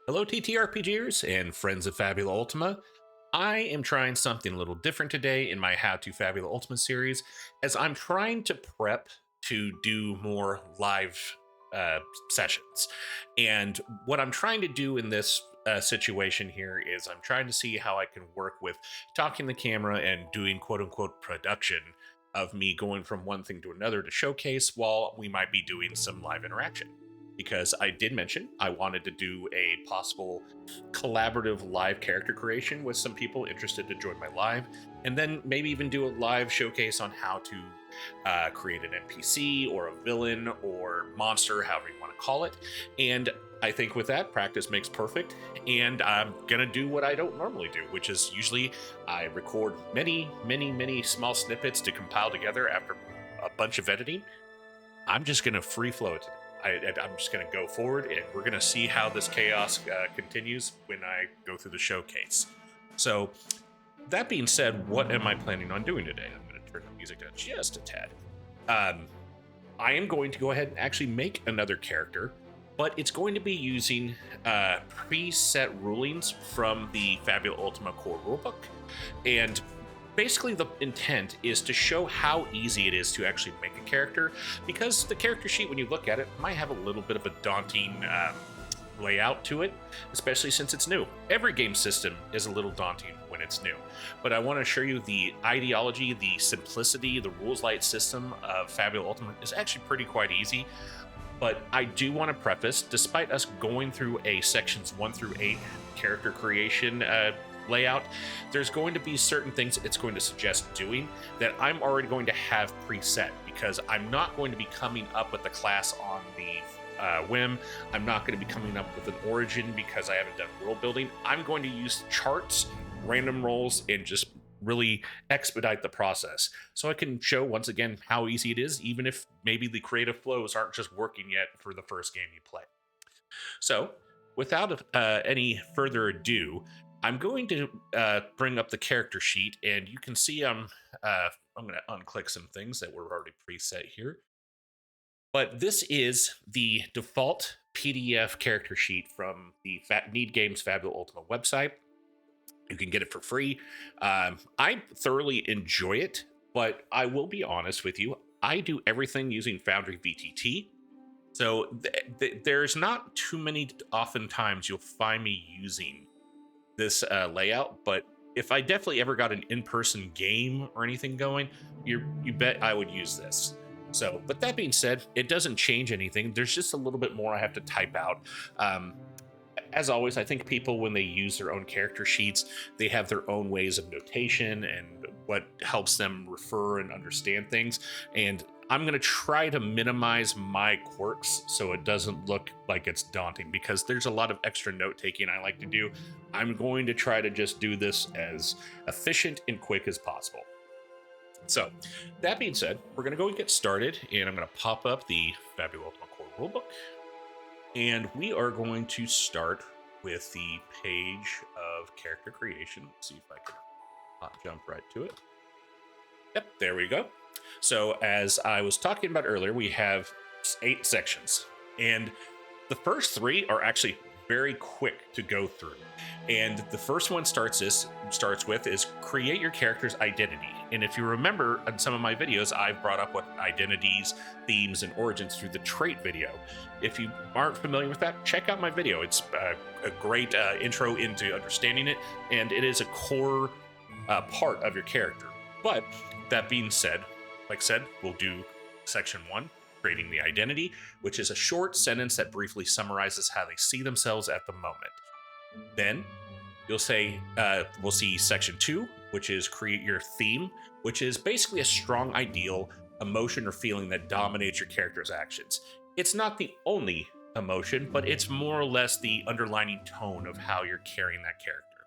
Hello, TTRPGers and friends of Fabula Ultima. I am trying something a little different today in my How to Fabula Ultima series, as I'm trying to prep to do more live uh, sessions. And what I'm trying to do in this situation here is I'm trying to see how I can work with talking the camera and doing quote unquote production of me going from one thing to another to showcase while we might be doing some live interaction, because I did mention I wanted to do a possible collaborative live character creation with some people interested to join my live, and then maybe even do a live showcase on how to create an NPC or a villain or monster, however you want to call it. And I think with that, practice makes perfect. And I'm going to do what I don't normally do, which is usually I record many small snippets to compile together after a bunch of editing. I'm just going to free flow it today. I'm just going to go forward, and we're going to see how this chaos continues when I go through the showcase. So, that being said, what am I planning on doing today? I'm going to turn the music down just a tad. I am going to go ahead and actually make another character, but it's going to be using preset rulings from the Fabula Ultima core rulebook. And basically the intent is to show how easy it is to actually make a character, because the character sheet, when you look at it, might have a little bit of a daunting layout to it, especially since it's new. Every game system is a little daunting when it's new, but I want to show you the ideology, the simplicity, the rules light system of Fabula Ultima is actually pretty quite easy. But I do want to preface, despite us going through a sections 1 through 8 character creation layout, there's going to be certain things it's going to suggest doing that I'm already going to have preset, because I'm not going to be coming up with the class on the whim. I'm not going to be coming up with an origin because I haven't done world building. I'm going to use charts, random rolls, and just really expedite the process so I can show once again how easy it is, even if maybe the creative flows aren't just working yet for the first game you play. So, without any further ado, I'm going to bring up the character sheet, and you can see I'm going to unclick some things that were already preset here. But this is the default PDF character sheet from the Need Games Fabula Ultima website. You can get it for free. I thoroughly enjoy it, but I will be honest with you, I do everything using Foundry VTT. So there's not too many oftentimes you'll find me using this layout, but if I definitely ever got an in-person game or anything going, you bet I would use this. So, but that being said, it doesn't change anything. There's just a little bit more I have to type out. As always, I think people, when they use their own character sheets, they have their own ways of notation and what helps them refer and understand things. And I'm going to try to minimize my quirks so it doesn't look like it's daunting, because there's a lot of extra note taking I like to do. I'm going to try to just do this as efficient and quick as possible. So, that being said, we're going to go and get started, and I'm going to pop up the Fabula Ultima Core Rulebook. And we are going to start with the page of character creation. Let's see if I can jump right to it. Yep, there we go. So as I was talking about earlier, we have 8 sections. And the first 3 are actually very quick to go through. And the first one starts with is create your character's identity. And if you remember in some of my videos, I've brought up what identities, themes, and origins through the trait video. If you aren't familiar with that, check out my video. It's a great intro into understanding it, and it is a core part of your character. But that being said, like I said, we'll do section 1, creating the identity, which is a short sentence that briefly summarizes how they see themselves at the moment. Then you'll say, we'll see section 2, which is create your theme, which is basically a strong ideal, emotion, or feeling that dominates your character's actions. It's not the only emotion, but it's more or less the underlining tone of how you're carrying that character.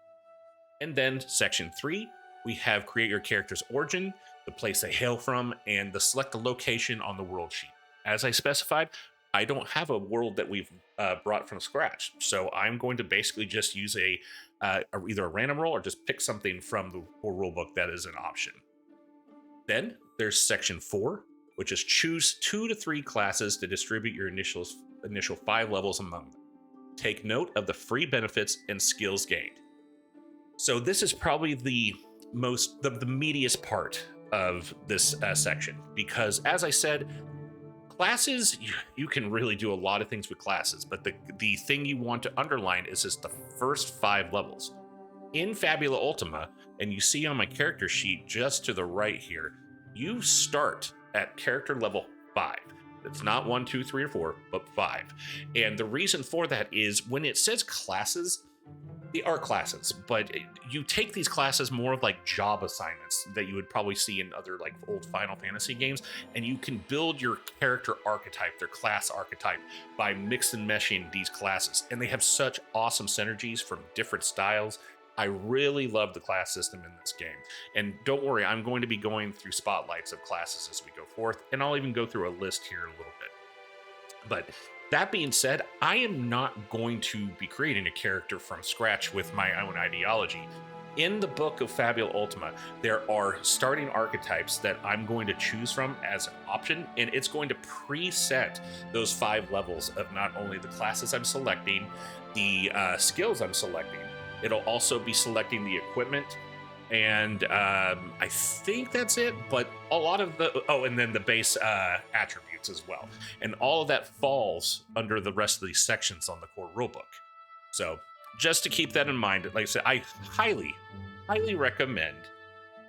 And then section 3, we have create your character's origin, the place they hail from, and the select a location on the world sheet. As I specified, I don't have a world that we've brought from scratch, so I'm going to basically just use either a random roll or just pick something from the rulebook that is an option. Then there's section 4, which is choose 2 to 3 classes to distribute your initial 5 levels among them. Take note of the free benefits and skills gained. So this is probably the meatiest part of this section, because as I said, classes, you can really do a lot of things with classes, but the thing you want to underline is just the first 5 levels. In Fabula Ultima, and you see on my character sheet just to the right here, you start at character level 5. It's not 1, 2, 3, or 4, but 5. And the reason for that is when it says classes, they are classes, but you take these classes more of like job assignments that you would probably see in other like old Final Fantasy games, and you can build your character archetype, their class archetype, by mix and meshing these classes. And they have such awesome synergies from different styles. I really love the class system in this game. And don't worry, I'm going to be going through spotlights of classes as we go forth, and I'll even go through a list here in a little bit. But that being said, I am not going to be creating a character from scratch with my own ideology. In the book of Fabula Ultima, there are starting archetypes that I'm going to choose from as an option, and it's going to preset those 5 levels of not only the classes I'm selecting, the skills I'm selecting, it'll also be selecting the equipment, and I think that's it, but a lot of and then the base attributes as well. And all of that falls under the rest of these sections on the core rulebook. So just to keep that in mind, like I said, I highly recommend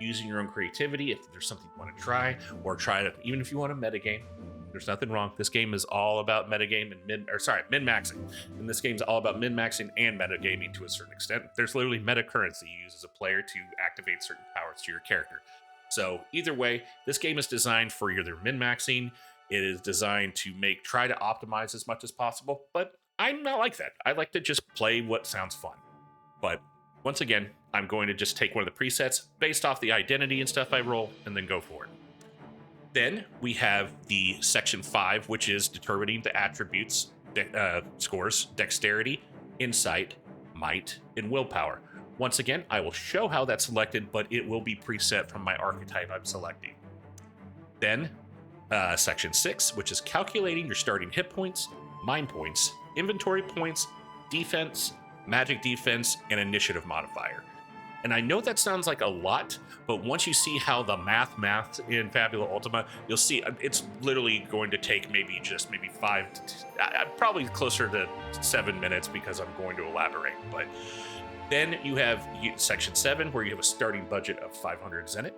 using your own creativity if there's something you want to try, or try to, even if you want a metagame. There's nothing wrong. This game is all about metagame and min-maxing. And this game's all about min-maxing and metagaming to a certain extent. There's literally meta currency you use as a player to activate certain powers to your character. So either way, this game is designed for either min-maxing. It is designed to try to optimize as much as possible, but I'm not like that. I like to just play what sounds fun. But once again, I'm going to just take one of the presets based off the identity and stuff I roll and then go for it. Then we have the section 5, which is determining the attributes scores: dexterity, insight, might, and willpower. Once again, I will show how that's selected, but it will be preset from my archetype I'm selecting. Then section 6, which is calculating your starting hit points, mind points, inventory points, defense, magic defense, and initiative modifier. And I know that sounds like a lot, but once you see how the math in Fabula Ultima, you'll see it's literally going to take maybe 5 probably closer to 7 minutes, because I'm going to elaborate. But then you have section 7, where you have a starting budget of 500 zenit.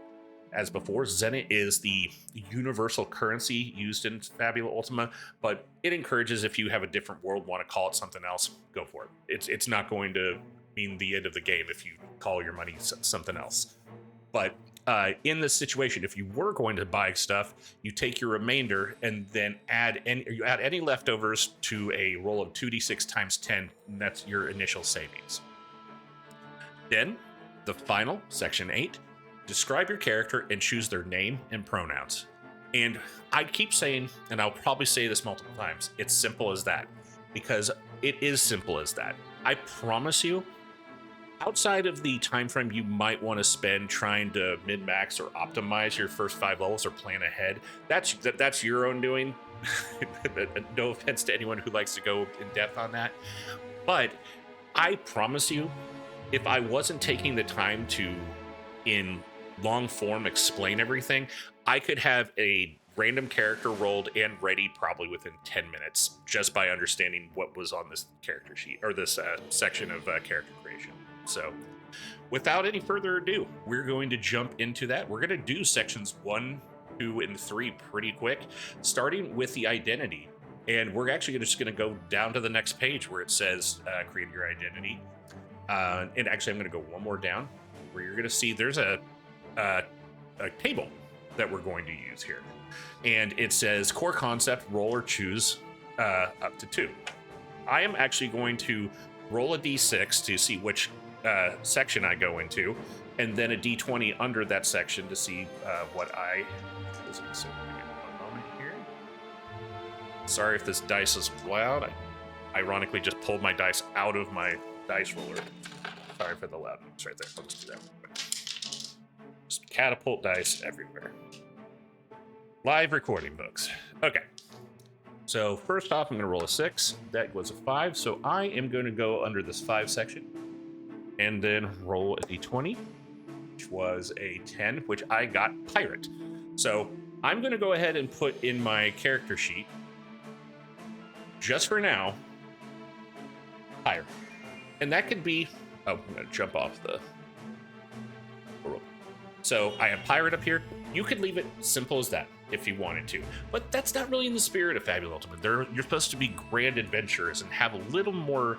As before, zenit is the universal currency used in Fabula Ultima, but it encourages, if you have a different world, want to call it something else, go for it. It's not going to mean the end of the game if you call your money something else. But in this situation, if you were going to buy stuff, you take your remainder and then add any leftovers to a roll of 2d6 times 10, and that's your initial savings. Then the final section 8, describe your character and choose their name and pronouns. And I keep saying, and I'll probably say this multiple times, it's simple as that, because it is simple as that. I promise you, outside of the time frame you might want to spend trying to min-max or optimize your first 5 levels or plan ahead, that's your own doing. No offense to anyone who likes to go in depth on that, but I promise you, if I wasn't taking the time to, in long form, explain everything, I could have a random character rolled and ready probably within 10 minutes, just by understanding what was on this character sheet, or this section of character creation. So without any further ado, we're going to jump into that. We're going to do sections 1, 2, and 3 pretty quick, starting with the identity. And we're actually just going to go down to the next page where it says create your identity. And actually, I'm going to go one more down, where you're going to see there's a table that we're going to use here. And it says core concept, roll or choose up to 2. I am actually going to roll a d6 to see which section I go into, and then a d20 under that section to see what I... So one moment here. Sorry if this dice is loud. I ironically just pulled my dice out of my dice roller. Sorry for the loud noise right there. I'll just do that real quick. Just catapult dice everywhere. Live recording books. Okay. So first off, I'm going to roll a 6. That was a 5. So I am going to go under this 5 section and then roll a d20, which was a 10, which I got pirate. So I'm going to go ahead and put in my character sheet, just for now, pirate. And that could be, oh, I'm going to jump off the rope. So I have pirate up here. You could leave it simple as that if you wanted to, but that's not really in the spirit of Fabula Ultima. You're supposed to be grand adventurers and have a little more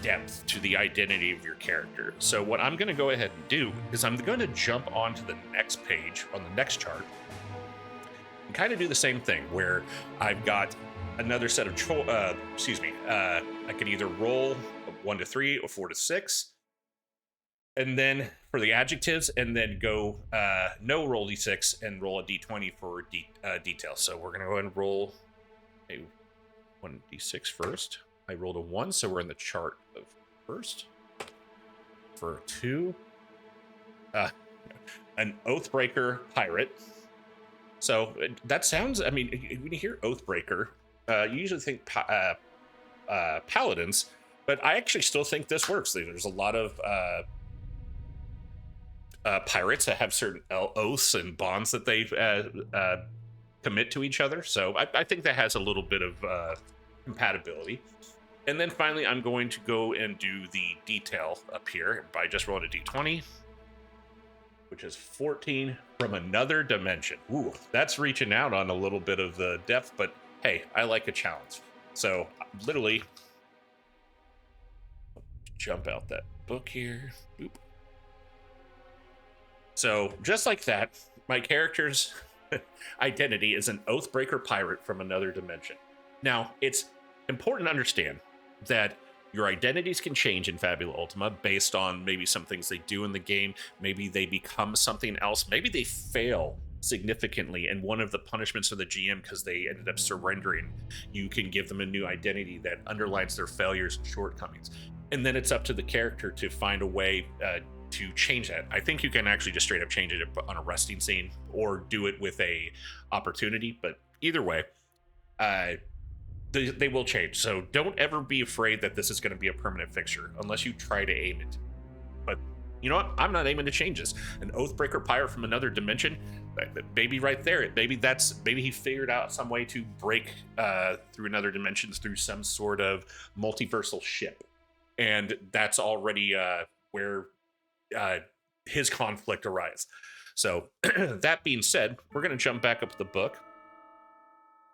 depth to the identity of your character. So what I'm going to go ahead and do is I'm going to jump onto the next page on the next chart and kind of do the same thing where I've got another set of I could either roll 1 to 3 or 4 to 6, and then for the adjectives, and then go no roll d6 and roll a d20 for detail. So we're gonna go ahead and roll a 1d6 first. I rolled a 1, so we're in the chart of first. For 2, an Oathbreaker pirate. So that sounds, I mean, when you hear Oathbreaker, you usually think paladins, but I actually still think this works. There's a lot of pirates that have certain oaths and bonds that they commit to each other. So I think that has a little bit of compatibility. And then finally, I'm going to go and do the detail up here by just rolling a d20, which is 14 from another dimension. Ooh, that's reaching out on a little bit of the depth, but hey, I like a challenge. So literally, jump out that book here. Oop. So just like that, my character's identity is an Oathbreaker pirate from another dimension. Now, it's important to understand that your identities can change in Fabula Ultima based on maybe some things they do in the game. Maybe they become something else. Maybe they fail significantly, and one of the punishments of the GM, because they ended up surrendering, you can give them a new identity that underlines their failures and shortcomings. And then it's up to the character to find a way to change that. I think you can actually just straight up change it on a resting scene or do it with a opportunity, but either way, they will change. So don't ever be afraid that this is going to be a permanent fixture unless you try to aim it. But you know what? I'm not aiming to change this. An Oathbreaker pirate from another dimension, maybe right there. Maybe he figured out some way to break through another dimensions through some sort of multiversal ship, and that's already where his conflict arises. So that being said, we're going to jump back up the book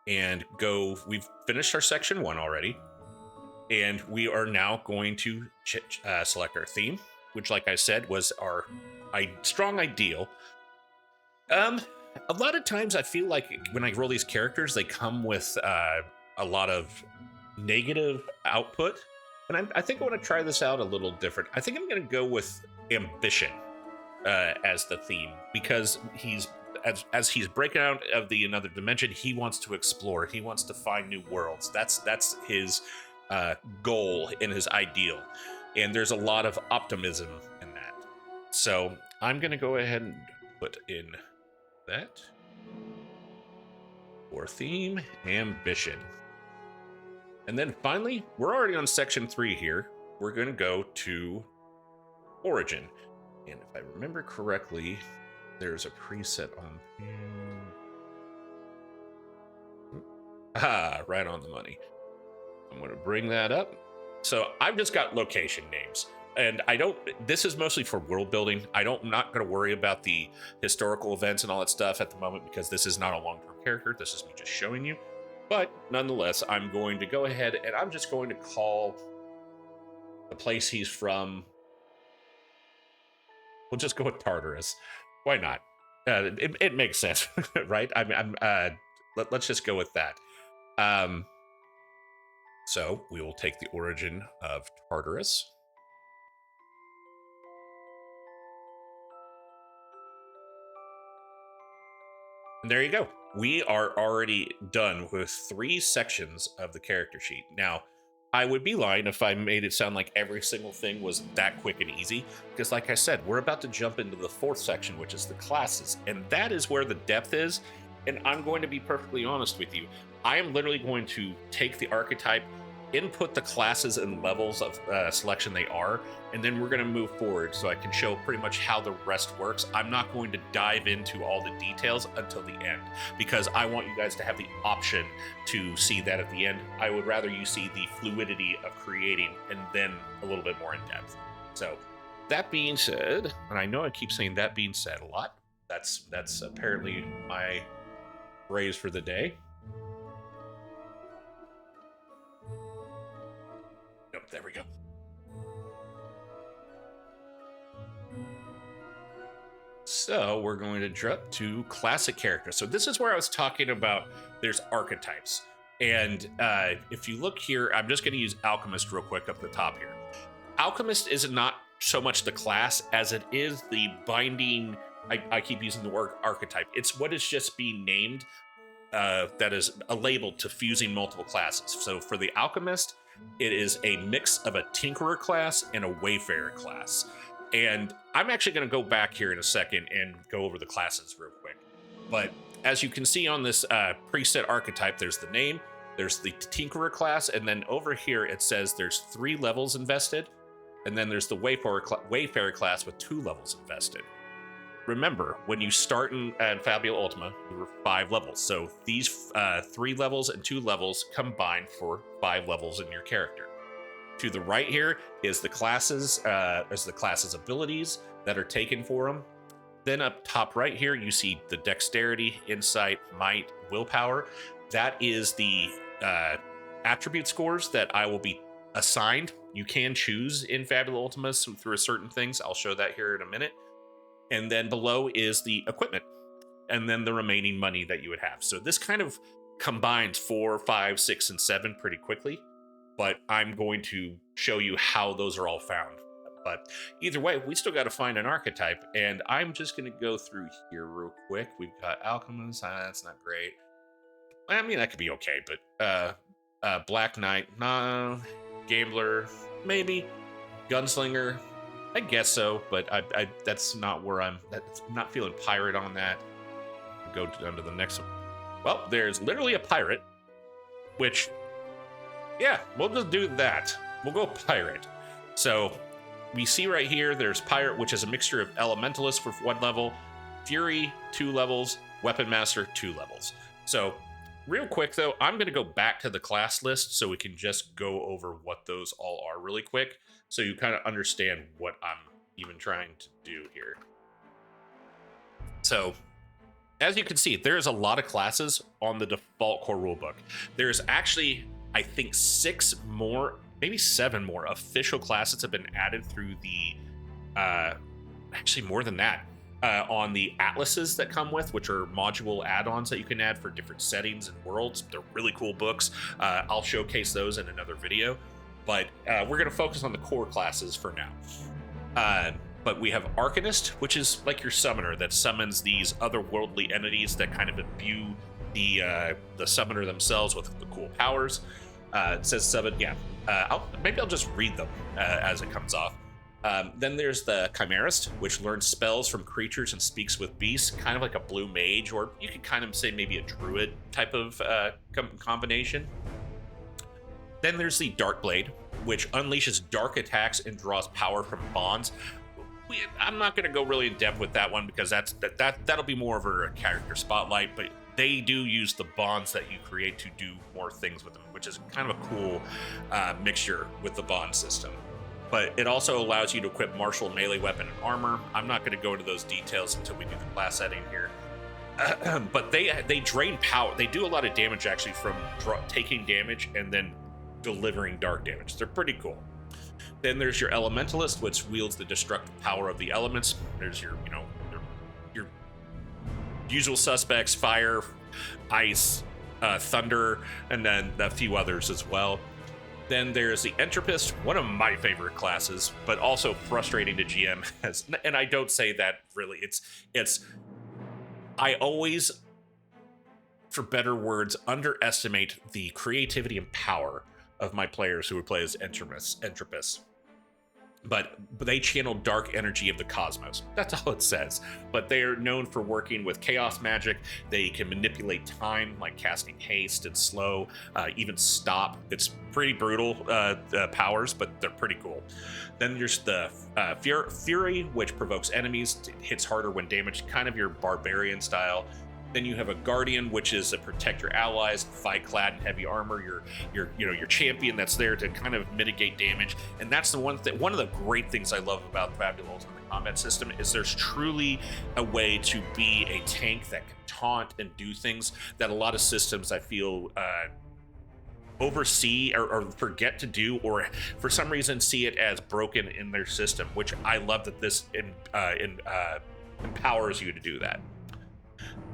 and go. We've finished our section 1 already, and we are now going to select our theme, which, like I said, was our strong ideal. A lot of times I feel like when I roll these characters, they come with a lot of negative output, and I think I want to try this out a little different. I think I'm going to go with ambition as the theme, because as he's breaking out of the another dimension, he wants to explore. He wants to find new worlds. That's his goal and his ideal, and there's a lot of optimism in that. So I'm going to go ahead and put in that for theme, ambition. And then finally, we're already on section 3 here. We're going to go to origin. And if I remember correctly, there's a preset on. Right on the money. I'm going to bring that up. So I've just got location names. And this is mostly for world building. I'm not going to worry about the historical events and all that stuff at the moment, because this is not a long-term character. This is me just showing you. But nonetheless, I'm going to go ahead and I'm just going to call the place he's from. We'll just go with Tartarus. Why not? It makes sense, right? Let's just go with that. So we will take the origin of Tartarus. And there you go. We are already done with 3 sections of the character sheet. Now, I would be lying if I made it sound like every single thing was that quick and easy, because like I said, we're about to jump into the 4th section, which is the classes, and that is where the depth is. And I'm going to be perfectly honest with you. I am literally going to take the archetype, input the classes and levels of selection they are, and then we're going to move forward so I can show pretty much how the rest works. I'm not going to dive into all the details until the end because I want you guys to have the option to see that at the end. I would rather you see the fluidity of creating and then a little bit more in depth. So that being said, and I know I keep saying that being said a lot, that's apparently my phrase for the day. There we go. So we're going to jump to classic characters. So this is where I was talking about there's archetypes. And if you look here, I'm just going to use Alchemist real quick up the top here. Alchemist is not so much the class as it is the binding. I keep using the word archetype. It's what is just being named that is a label to fusing multiple classes. So for the Alchemist, it is a mix of a Tinkerer class and a Wayfarer class. And I'm actually going to go back here in a second and go over the classes real quick. But as you can see on this preset archetype, there's the name, there's the Tinkerer class, and then over here it says there's 3 levels invested, and then there's the Wayfarer class with 2 levels invested. Remember, when you start in Fabula Ultima, there were 5 levels. So these 3 levels and 2 levels combine for 5 levels in your character. To the right here is the classes, abilities that are taken for them. Then up top right here, you see the dexterity, insight, might, willpower. That is the attribute scores that I will be assigned. You can choose in Fabula Ultima through certain things. I'll show that here in a minute. And then below is the equipment, and then the remaining money that you would have. So this kind of combines 4, 5, 6, and 7 pretty quickly, but I'm going to show you how those are all found. But either way, we still got to find an archetype, and I'm just going to go through here real quick. We've got Alchemist, that's not great. I mean, that could be okay, but Black Knight, no. Gambler, maybe. Gunslinger, I guess so, but I that's not where I'm not feeling pirate on that. Go down to the next one. Well, there's literally a pirate, which, yeah, we'll just do that. We'll go pirate. So we see right here, there's pirate, which is a mixture of elementalist for 1 level, fury 2 levels, weapon master 2 levels. So real quick though, I'm going to go back to the class list so we can just go over what those all are really quick, so you kind of understand what I'm even trying to do here. So as you can see, there's a lot of classes on the default core rulebook. There's actually, I think, 6 more, maybe 7 more official classes have been added through the, actually more than that, on the atlases that come with, which are module add-ons that you can add for different settings and worlds. They're really cool books. I'll showcase those in another video, but we're going to focus on the core classes for now. But we have Arcanist, which is like your summoner that summons these otherworldly entities that kind of imbue the summoner themselves with the cool powers. It says summon, yeah. Maybe I'll just read them as it comes off. Then there's the Chimerist, which learns spells from creatures and speaks with beasts, kind of like a blue mage, or you could kind of say maybe a druid type of combination. Then there's the Darkblade, which unleashes dark attacks and draws power from bonds. I'm not going to go really in depth with that one because that'll be more of a character spotlight, but they do use the bonds that you create to do more things with them, which is kind of a cool mixture with the bond system. But it also allows you to equip martial melee weapon and armor. I'm not going to go into those details until we do the class setting here. But they drain power. They do a lot of damage actually from taking damage and then delivering dark damage. They're pretty cool. Then there's your Elementalist, which wields the destructive power of the elements. There's your usual suspects: fire, ice, thunder, and then a few others as well. Then there's the Entropist, one of my favorite classes, but also frustrating to GM. And I don't say that really. I always, for better words, underestimate the creativity and power of my players who would play as Entropists. but they channel dark energy of the cosmos. That's all it says. But they are known for working with chaos magic. They can manipulate time, like casting haste and slow, even stop. It's pretty brutal powers, but they're pretty cool. Then there's the Fury, which provokes enemies, hits harder when damaged, kind of your barbarian style. Then you have a Guardian, which is to protect your allies, fight clad in heavy armor. Your champion that's there to kind of mitigate damage. And that's the one of the great things I love about Fabula Ultima combat system is there's truly a way to be a tank that can taunt and do things that a lot of systems I feel oversee or forget to do, or for some reason see it as broken in their system. Which I love that this empowers you to do that.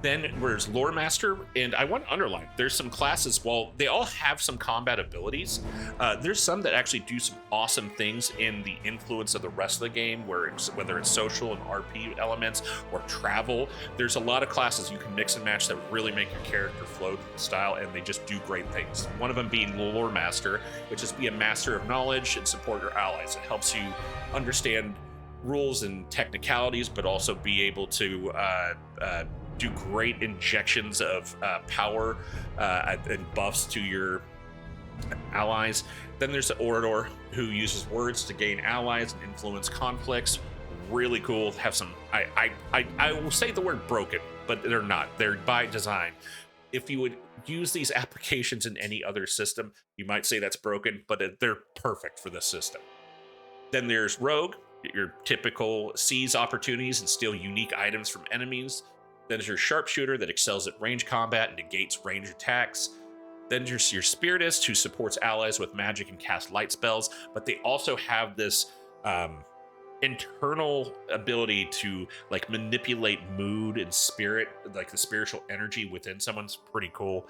Then there's Lore Master, and I want to underline, there's some classes, while they all have some combat abilities, there's some that actually do some awesome things in the influence of the rest of the game, whether it's social and RP elements or travel. There's a lot of classes you can mix and match that really make your character flow to the style, and they just do great things. One of them being Lore Master, which is be a master of knowledge and support your allies. It helps you understand rules and technicalities, but also be able to do great injections of power and buffs to your allies. Then there's the Orator, who uses words to gain allies and influence conflicts. Really cool. Have some, I will say the word broken, but they're not. They're by design. If you would use these applications in any other system, you might say that's broken, but they're perfect for this system. Then there's Rogue, your typical seize opportunities and steal unique items from enemies. Then there's your Sharpshooter that excels at range combat and negates range attacks. Then there's your Spiritist, who supports allies with magic and cast light spells, but they also have this internal ability to like manipulate mood and spirit, like the spiritual energy within someone's pretty cool.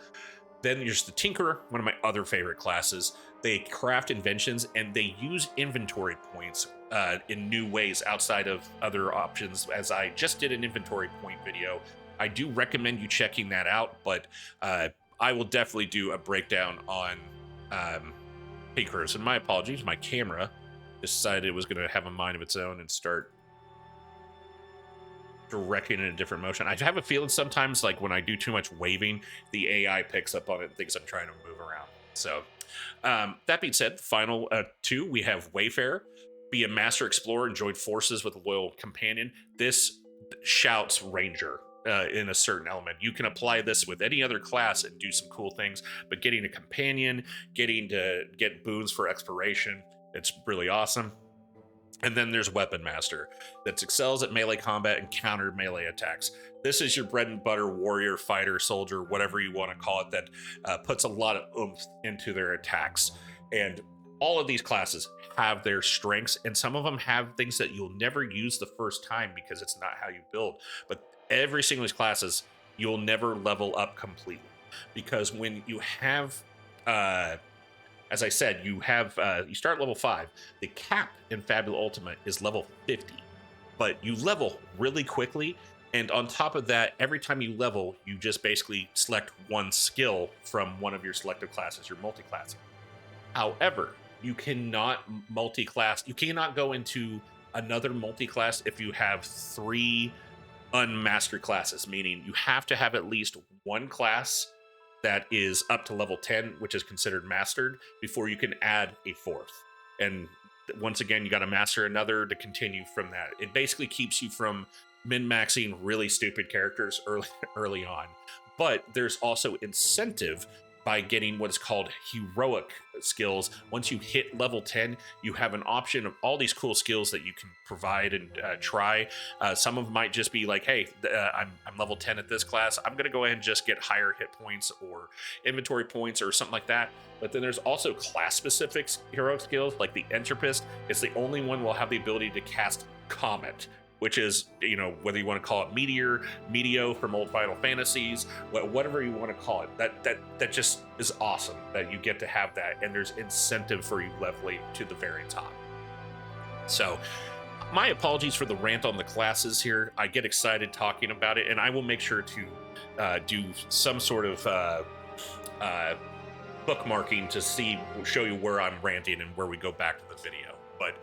Then there's the Tinkerer, one of my other favorite classes. They craft inventions and they use inventory points in new ways outside of other options, as I just did an inventory point video. I do recommend you checking that out, but I will definitely do a breakdown on Tinkerers. And my apologies, my camera decided it was going to have a mind of its own and start directing in a different motion. I have a feeling sometimes, like when I do too much waving, the AI picks up on it and thinks I'm trying to move around. So that being said, final two, we have Wayfarer. Be a master explorer and join forces with a loyal companion. This shouts Ranger in a certain element. You can apply this with any other class and do some cool things, but getting a companion, getting to get boons for exploration, it's really awesome. And then there's Weapon Master that excels at melee combat and counter melee attacks. This is your bread and butter warrior, fighter, soldier, whatever you want to call it, that puts a lot of oomph into their attacks. And all of these classes have their strengths, and some of them have things that you'll never use the first time because it's not how you build. But every single of these classes, you'll never level up completely, because when you have as I said, you start level 5. The cap in Fabula Ultima is level 50, but you level really quickly. And on top of that, every time you level, you just basically select one skill from one of your selected classes, your multi-classing. However, you cannot multi-class. You cannot go into another multi-class if you have 3 unmastered classes, meaning you have to have at least one class that is up to level 10, which is considered mastered, before you can add a 4th. And once again, you got to master another to continue from that. It basically keeps you from min-maxing really stupid characters early on. But there's also incentive by getting what is called heroic skills. Once you hit level 10, you have an option of all these cool skills that you can provide and try. Some of them might just be like, hey, I'm level 10 at this class. I'm going to go ahead and just get higher hit points or inventory points or something like that. But then there's also class-specific heroic skills, like the Entropist. It's the only one will have the ability to cast Comet, which is, whether you want to call it Meteor, Meteo from old Final Fantasies, whatever you want to call it, that just is awesome that you get to have that, and there's incentive for you leveling to the very top. So, my apologies for the rant on the classes here. I get excited talking about it, and I will make sure to do some sort of bookmarking to show you where I'm ranting and where we go back to the video. But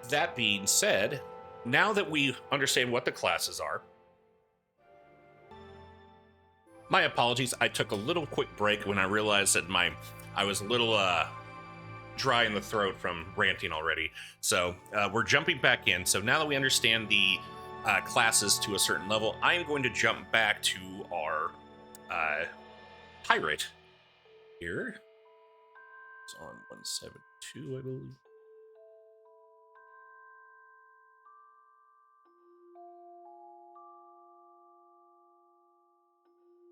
that being said, now that we understand what the classes are, my apologies, I took a little quick break when I realized that I was a little dry in the throat from ranting already. So we're jumping back in. So now that we understand the classes to a certain level, I am going to jump back to our pirate here. It's on 172, I believe.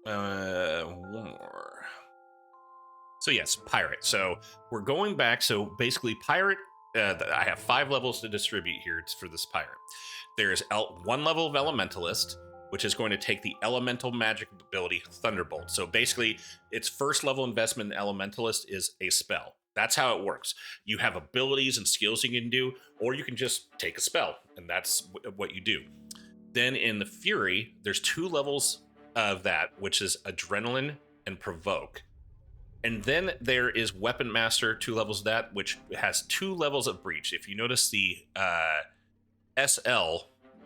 One more. So yes, pirate. So we're going back. So basically, pirate. I have 5 levels to distribute here for this pirate. There's one level of elementalist, which is going to take the elemental magic ability Thunderbolt. So basically, its first level investment in elementalist is a spell. That's how it works. You have abilities and skills you can do, or you can just take a spell, and that's what you do. Then in the Fury, there's 2 levels of that, which is Adrenaline and Provoke. And then there is Weapon Master, 2 levels of that, which has 2 levels of Breach. If you notice the SL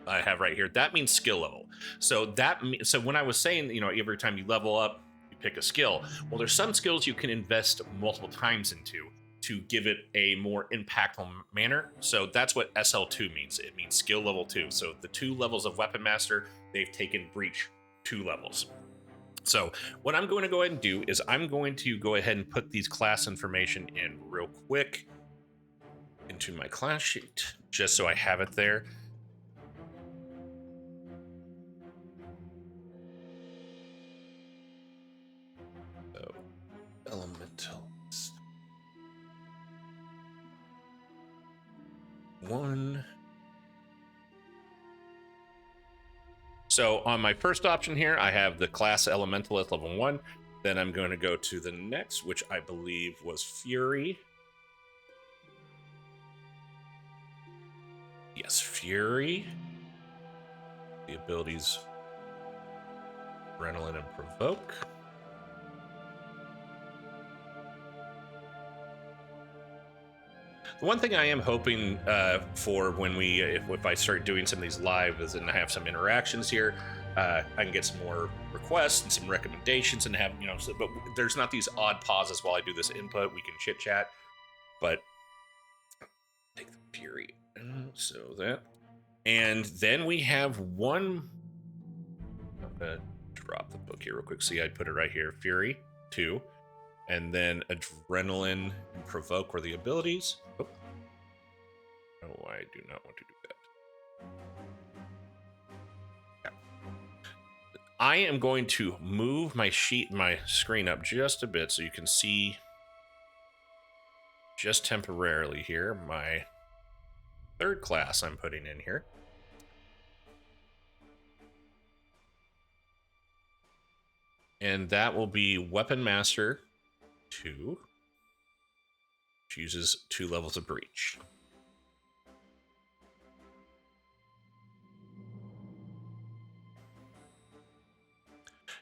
I have right here, that means skill level. So so when I was saying, every time you level up, you pick a skill. Well, there's some skills you can invest multiple times into to give it a more impactful manner. So that's what SL2 means. It means skill level 2. So the 2 levels of Weapon Master, they've taken Breach 2 levels. So what I'm going to go ahead and do is I'm going to go ahead and put these class information in real quick into my class sheet, just so I have it there. So, elementalist 1. So on my first option here, I have the class Elementalist level 1. Then I'm going to go to the next, which I believe was Fury. Yes, Fury. The abilities Adrenaline and Provoke. The one thing I am hoping for when if I start doing some of these live is, and I have some interactions here, I can get some more requests and some recommendations and have, but there's not these odd pauses while I do this input. We can chit chat, but take the Fury. So that, and then we have one. I'm gonna drop the book here real quick. See, I put it right here. Fury 2. And then Adrenaline and Provoke were the abilities. Oh, I do not want to do that. Yeah. I am going to move my screen up just a bit so you can see just temporarily here my 3rd class I'm putting in here. And that will be Weapon Master 2, which uses 2 levels of Breach.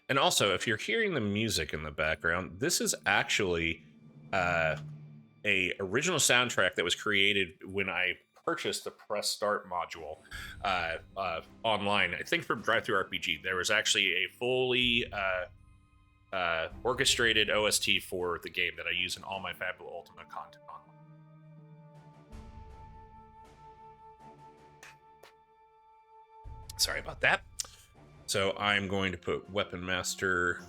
And also, if you're hearing the music in the background, this is actually a original soundtrack that was created when I purchased the Press Start module online. I think from Drive-Thru RPG, there was actually a fully orchestrated OST for the game that I use in all my Fabula Ultima content online. Sorry about that. So I'm going to put Weapon Master.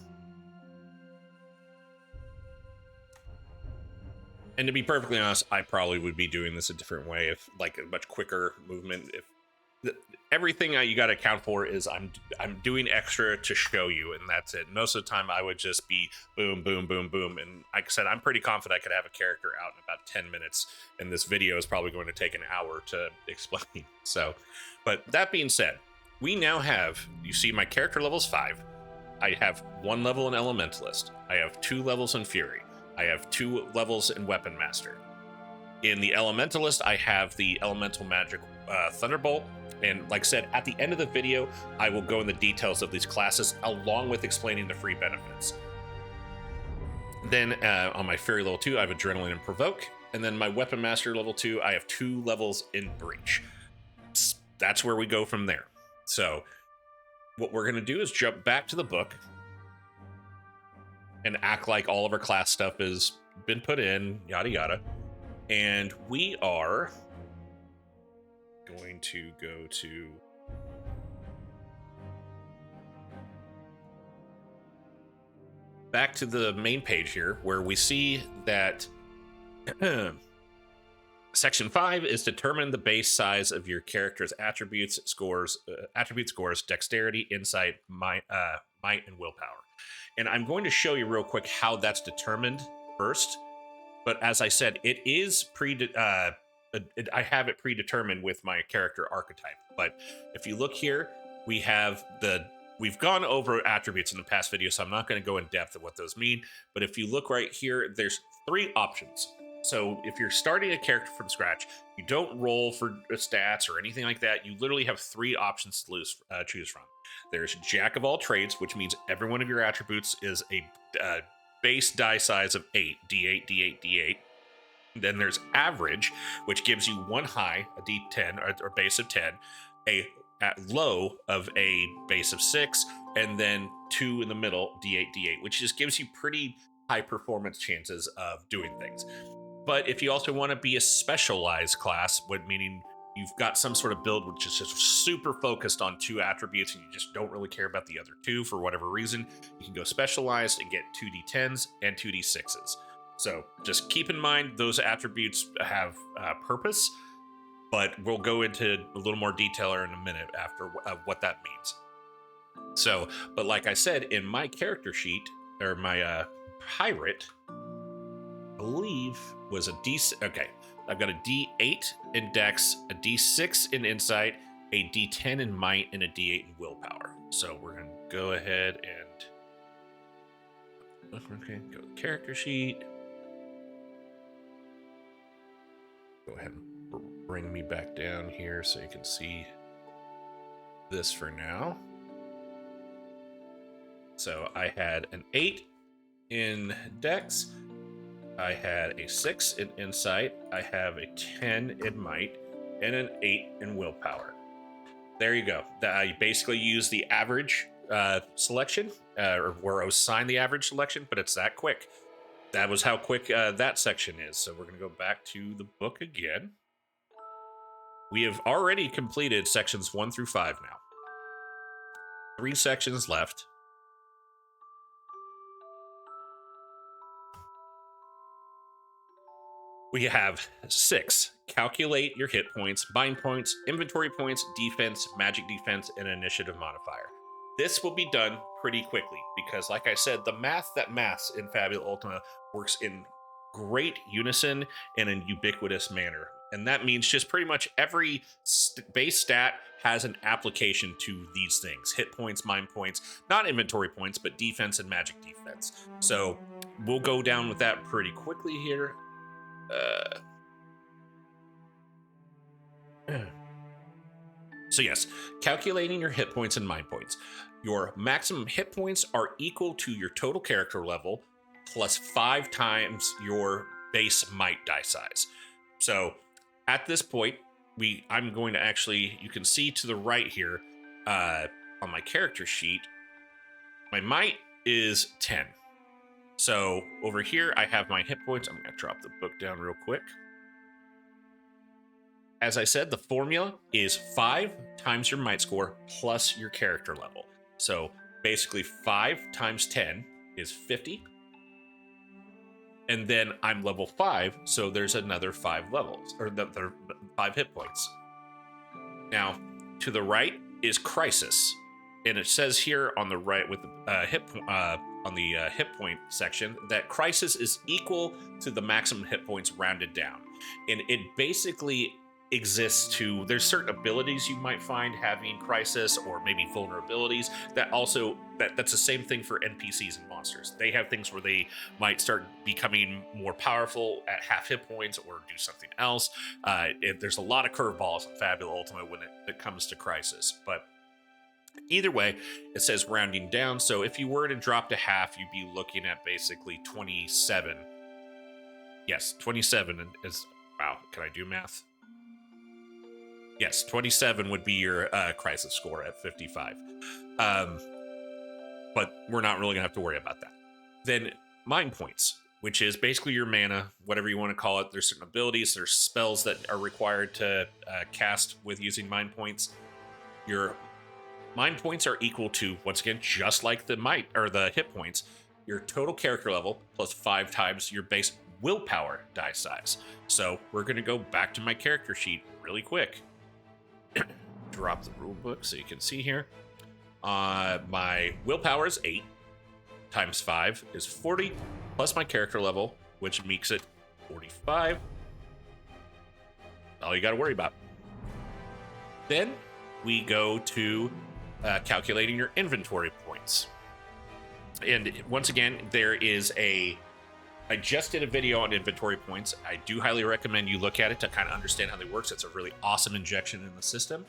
And to be perfectly honest, I probably would be doing this a different way, if like a much quicker movement. If everything you got to account for is I'm doing extra to show you, and that's it. Most of the time, I would just be boom, boom, boom, boom, and like I said, I'm pretty confident I could have a character out in about 10 minutes, and this video is probably going to take an hour to explain. So, but that being said, we now have, you see, my character level is 5. I have 1 level in Elementalist. I have 2 levels in Fury. I have 2 levels in Weapon Master. In the Elementalist, I have the Elemental Magic Thunderbolt. And like I said, at the end of the video, I will go in the details of these classes along with explaining the free benefits. Then on my Fury level 2, I have Adrenaline and Provoke. And then my weapon master level 2, I have 2 levels in breach. That's where we go from there. So what we're going to do is jump back to the book and act like all of our class stuff has been put in, yada yada. And we are going to go to back to the main page here, where we see that Section 5 is determine the base size of your character's attribute scores, dexterity, insight, might, and willpower. And I'm going to show you real quick how that's determined first. But as I said, it is I have it predetermined with my character archetype. But if you look here, we've gone over attributes in the past video, so I'm not going to go in depth of what those mean. But if you look right here, there's 3 options. So if you're starting a character from scratch, you don't roll for stats or anything like that. You literally have 3 options to choose from. There's Jack of all trades, which means every one of your attributes is a base die size of 8, d8, d8, d8. Then there's average, which gives you 1 high, a d10 or base of 10, a low of a base of 6, and then 2 in the middle, d8, d8, which just gives you pretty high performance chances of doing things. But if you also want to be a specialized class, meaning you've got some sort of build which is just super focused on 2 attributes and you just don't really care about the other 2 for whatever reason, you can go specialized and get 2d10s and 2d6s. So just keep in mind those attributes have purpose, but we'll go into a little more detail in a minute after what that means. So, but like I said, in my character sheet, or my pirate, I believe was a okay, I've got a d8 in dex, a d6 in insight, a d10 in might, and a d8 in willpower. So we're going to go ahead and go to the character sheet. Go ahead and bring me back down here so you can see this for now. So I had an 8 in dex, I had a 6 in insight, I have a 10 in might, and an 8 in willpower. There you go. I basically use the average selection, or where I was assigned the average selection, but it's that quick. That was how quick that section is. So we're going to go back to the book again. We have already completed sections 1 through 5 now. 3 sections left. We have 6. Calculate your hit points, bind points, inventory points, defense, magic defense, and initiative modifier. This will be done pretty quickly because, like I said, the math in Fabula Ultima works in great unison and in ubiquitous manner. And that means just pretty much every base stat has an application to these things. Hit points, mind points, not inventory points, but defense and magic defense. So we'll go down with that pretty quickly here. So yes, calculating your hit points and mind points. Your maximum hit points are equal to your total character level plus 5 times your base might die size. So at this point, I'm going to actually, you can see to the right here on my character sheet, my might is 10. So over here, I have my hit points. I'm going to drop the book down real quick. As I said, the formula is 5 times your might score plus your character level. So basically 5 times 10 is 50. And then I'm level 5, so there's another 5 levels, or the 5 hit points. Now, to the right is Crisis. And it says here on the right with the hit point section that Crisis is equal to the maximum hit points rounded down. And it basically exists to, there's certain abilities you might find having Crisis, or maybe vulnerabilities that also, that's the same thing for NPCs and monsters. They have things where they might start becoming more powerful at half hit points or do something else. There's a lot of curveballs in Fabula Ultima when it comes to Crisis, but either way, it says rounding down. So if you were to drop to half, you'd be looking at basically 27 Yes, 27 is, wow, can I do math? Yes, 27 would be your crisis score at 55. But we're not really gonna have to worry about that. Then mind points, which is basically your mana, whatever you want to call it. There's certain abilities, there's spells that are required to cast with using mind points. Your mind points are equal to, once again, just like the might or the hit points, your total character level plus 5 times your base willpower die size. So we're gonna go back to my character sheet really quick. Drop the rule book so you can see here. My willpower is 8 times 5 is 40 plus my character level, which makes it 45. All you got to worry about. Then we go to calculating your inventory points. And once again, there is I just did a video on inventory points. I do highly recommend you look at it to kind of understand how they work. It's a really awesome injection in the system.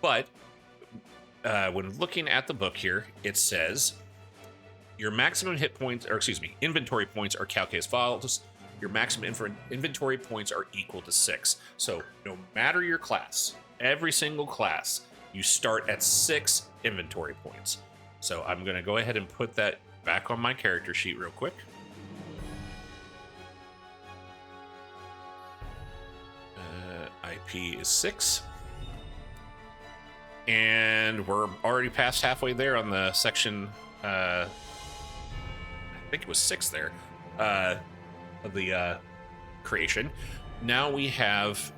But when looking at the book here, it says your maximum hit points, or excuse me, inventory points are calculated as follows. Your maximum inventory points are equal to 6. So no matter your class, every single class, you start at 6 inventory points. So I'm going to go ahead and put that back on my character sheet real quick. IP is 6. And we're already past halfway there on the section, I think it was 6 there, of the creation. Now we have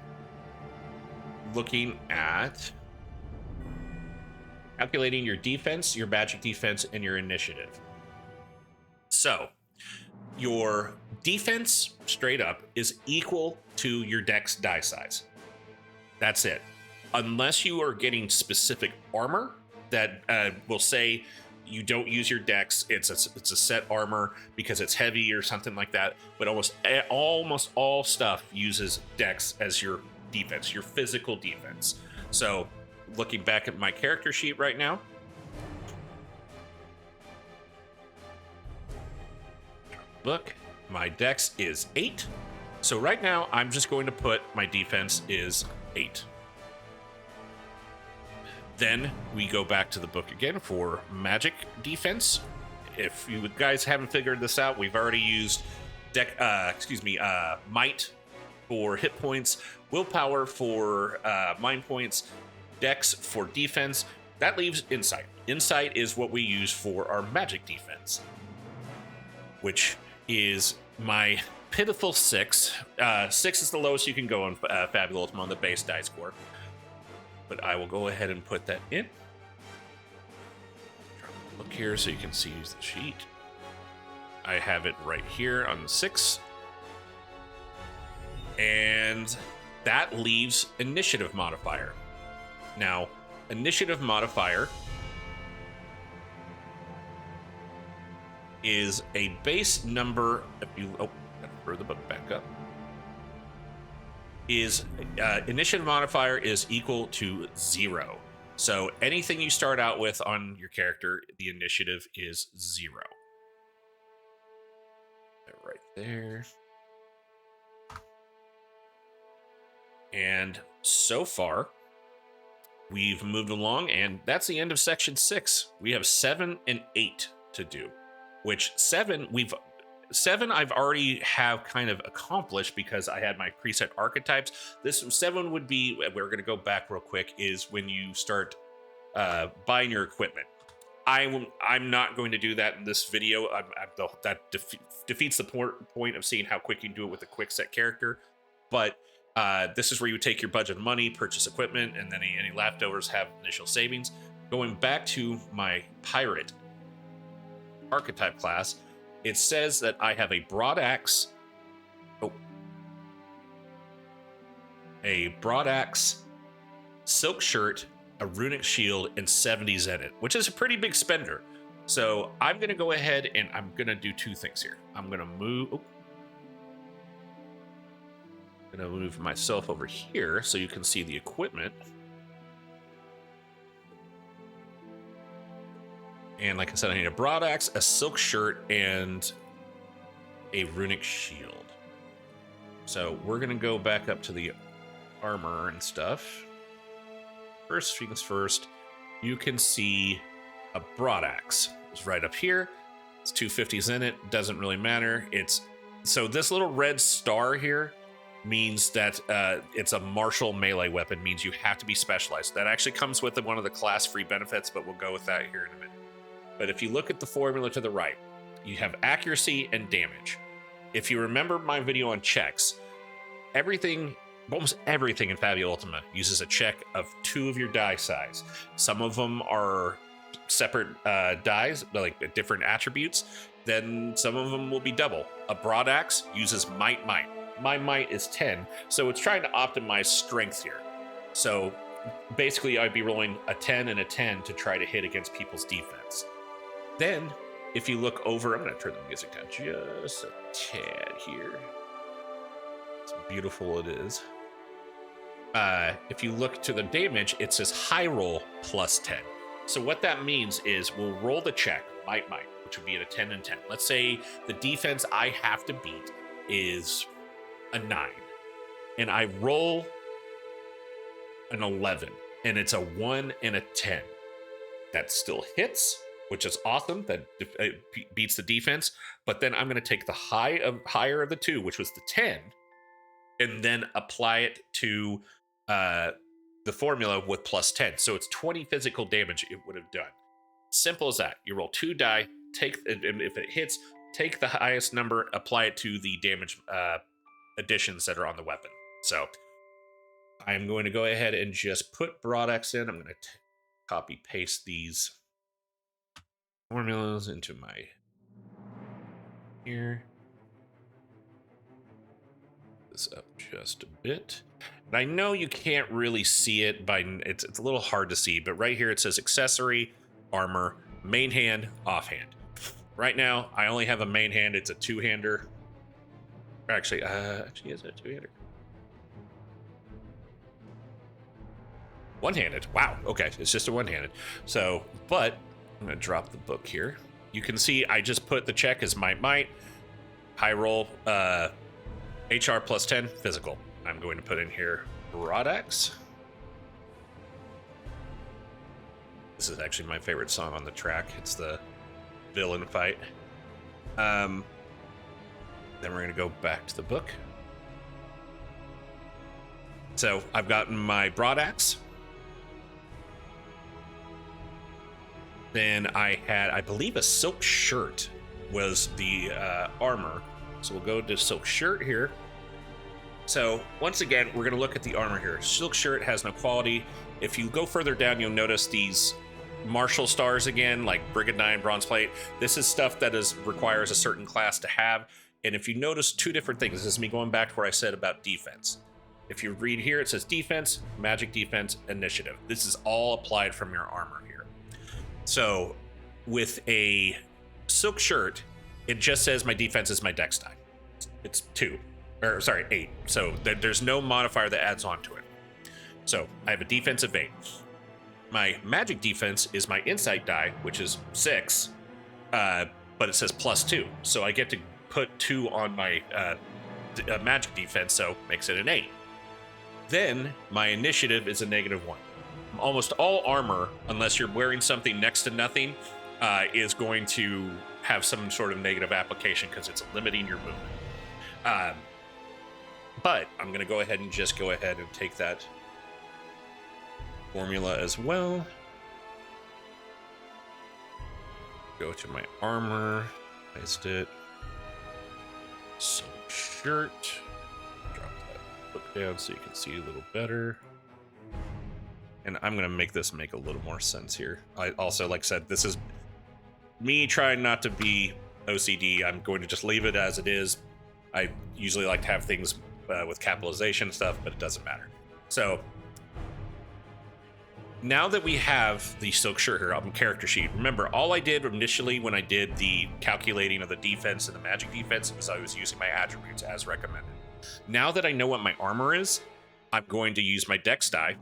looking at calculating your defense, your magic defense, and your initiative. So your defense straight up is equal to your dex die size. That's it. Unless you are getting specific armor that will say you don't use your dex, it's a set armor because it's heavy or something like that. But almost all stuff uses dex as your defense, your physical defense. So looking back at my character sheet right now, look, my dex is 8. So right now I'm just going to put my defense is 8. Then we go back to the book again for magic defense. If you guys haven't figured this out, we've already used might for hit points, willpower for mind points, dex for defense. That leaves insight. Insight is what we use for our magic defense, which is my pitiful 6. 6 is the lowest you can go on Fabula Ultima on the base die score. But I will go ahead and put that in. Look here so you can see the sheet. I have it right here on the 6. And that leaves initiative modifier. Now, initiative modifier is a base number. If you throw the book back up. Is initiative modifier is equal to 0. So anything you start out with on your character, the initiative is 0. Right there. And so far, we've moved along, and that's the end of section 6. We have 7 and 8 to do, which 7 I've already have kind of accomplished because I had my preset archetypes. This 7 would be, we're going to go back real quick, is when you start buying your equipment. I'm not going to do that in this video. That defeats the point of seeing how quick you can do it with a quick set character. But this is where you take your budget of money, purchase equipment, and then any leftovers have initial savings. Going back to my pirate archetype class, it says that I have a broad axe, silk shirt, a runic shield, and 70 zenith, which is a pretty big spender. So I'm going to go ahead and I'm going to do 2 things here. I'm going to move myself over here so you can see the equipment. And like I said, I need a broad axe, a silk shirt, and a runic shield. So we're going to go back up to the armor and stuff. First things first, you can see a broadaxe. It's right up here. It's 250s in it. Doesn't really matter. So this little red star here means that it's a martial melee weapon, means you have to be specialized. That actually comes with one of the class free benefits, but we'll go with that here in a minute. But if you look at the formula to the right, you have accuracy and damage. If you remember my video on checks, almost everything in Fabula Ultima uses a check of 2 of your die size. Some of them are separate dies, like different attributes. Then some of them will be double. A broadaxe uses might. My might is 10, so it's trying to optimize strength here. So basically, I'd be rolling a 10 and a 10 to try to hit against people's defense. Then, if you look over, I'm going to turn the music down just a tad here. It's beautiful it is. If you look to the damage, it says high roll plus 10. So what that means is we'll roll the check, might, which would be at a 10 and 10. Let's say the defense I have to beat is a 9, and I roll an 11, and it's a 1 and a 10. That still hits, which is awesome. That beats the defense. But then I'm going to take the higher of the 2, which was the 10, and then apply it to the formula with plus 10. So it's 20 physical damage it would have done. Simple as that. You roll 2 die, if it hits, take the highest number, apply it to the damage additions that are on the weapon. So I'm going to go ahead and just put broadaxe in. I'm going to copy paste these formulas into my here. This up just a bit. And I know you can't really see it it's a little hard to see, but right here it says accessory, armor, main hand, offhand. Right now, I only have a main hand. It's a 2-hander. Actually, is it a 2-hander? One-handed. Wow. Okay, it's just a one-handed. So, but I'm gonna drop the book here. You can see I just put the check as might, high roll, HR plus 10, physical. I'm going to put in here broadaxe. This is actually my favorite song on the track. It's the villain fight. Then we're going to go back to the book. So I've gotten my broadaxe. Then I had, I believe, a silk shirt was the armor. So we'll go to silk shirt here. So once again, we're going to look at the armor here. Silk shirt has no quality. If you go further down, you'll notice these martial stars again, like Brigandine, bronze plate. This is stuff that requires a certain class to have. And if you notice 2 different things, this is me going back to where I said about defense. If you read here, it says defense, magic defense, initiative. This is all applied from your armor here. So with a silk shirt, it just says my defense is my dex die. It's 8. So there's no modifier that adds on to it. So I have a defense of 8. My magic defense is my insight die, which is 6, but it says plus 2. So I get to put 2 on my magic defense, so makes it an 8. Then my initiative is a -1. Almost all armor, unless you're wearing something next to nothing, is going to have some sort of negative application because it's limiting your movement. But I'm going to go ahead and take that formula as well. Go to my armor, paste it. Silk shirt. Drop that book down so you can see a little better. And I'm going to make this make a little more sense here. I also, like I said, this is me trying not to be OCD. I'm going to just leave it as it is. I usually like to have things with capitalization stuff, but it doesn't matter. So now that we have the silk shirt here on the character sheet, remember all I did initially when I did the calculating of the defense and the magic defense was I was using my attributes as recommended. Now that I know what my armor is, I'm going to use my dex die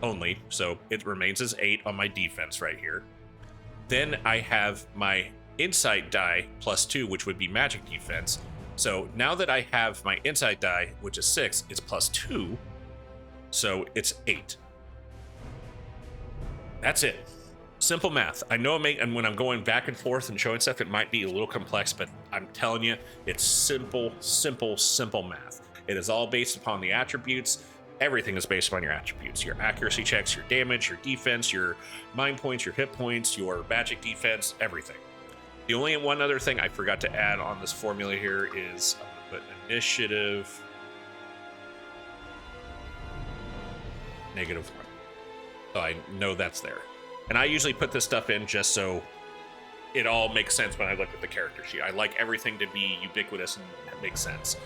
only, so it remains as 8 on my defense right here. Then I have my insight die plus 2, which would be magic defense, So now that I have my insight die, which is 6, it's +2, so it's 8. That's it. Simple math. I know and when I'm going back and forth and showing stuff, it might be a little complex, but I'm telling you, it's simple, simple, simple math. It is all based upon the attributes. Everything is based upon your attributes, your accuracy checks, your damage, your defense, your mind points, your hit points, your magic defense, everything. The only one other thing I forgot to add on this formula here is initiative -1. So I know that's there. And I usually put this stuff in just so it all makes sense when I look at the character sheet. I like everything to be ubiquitous and make sense.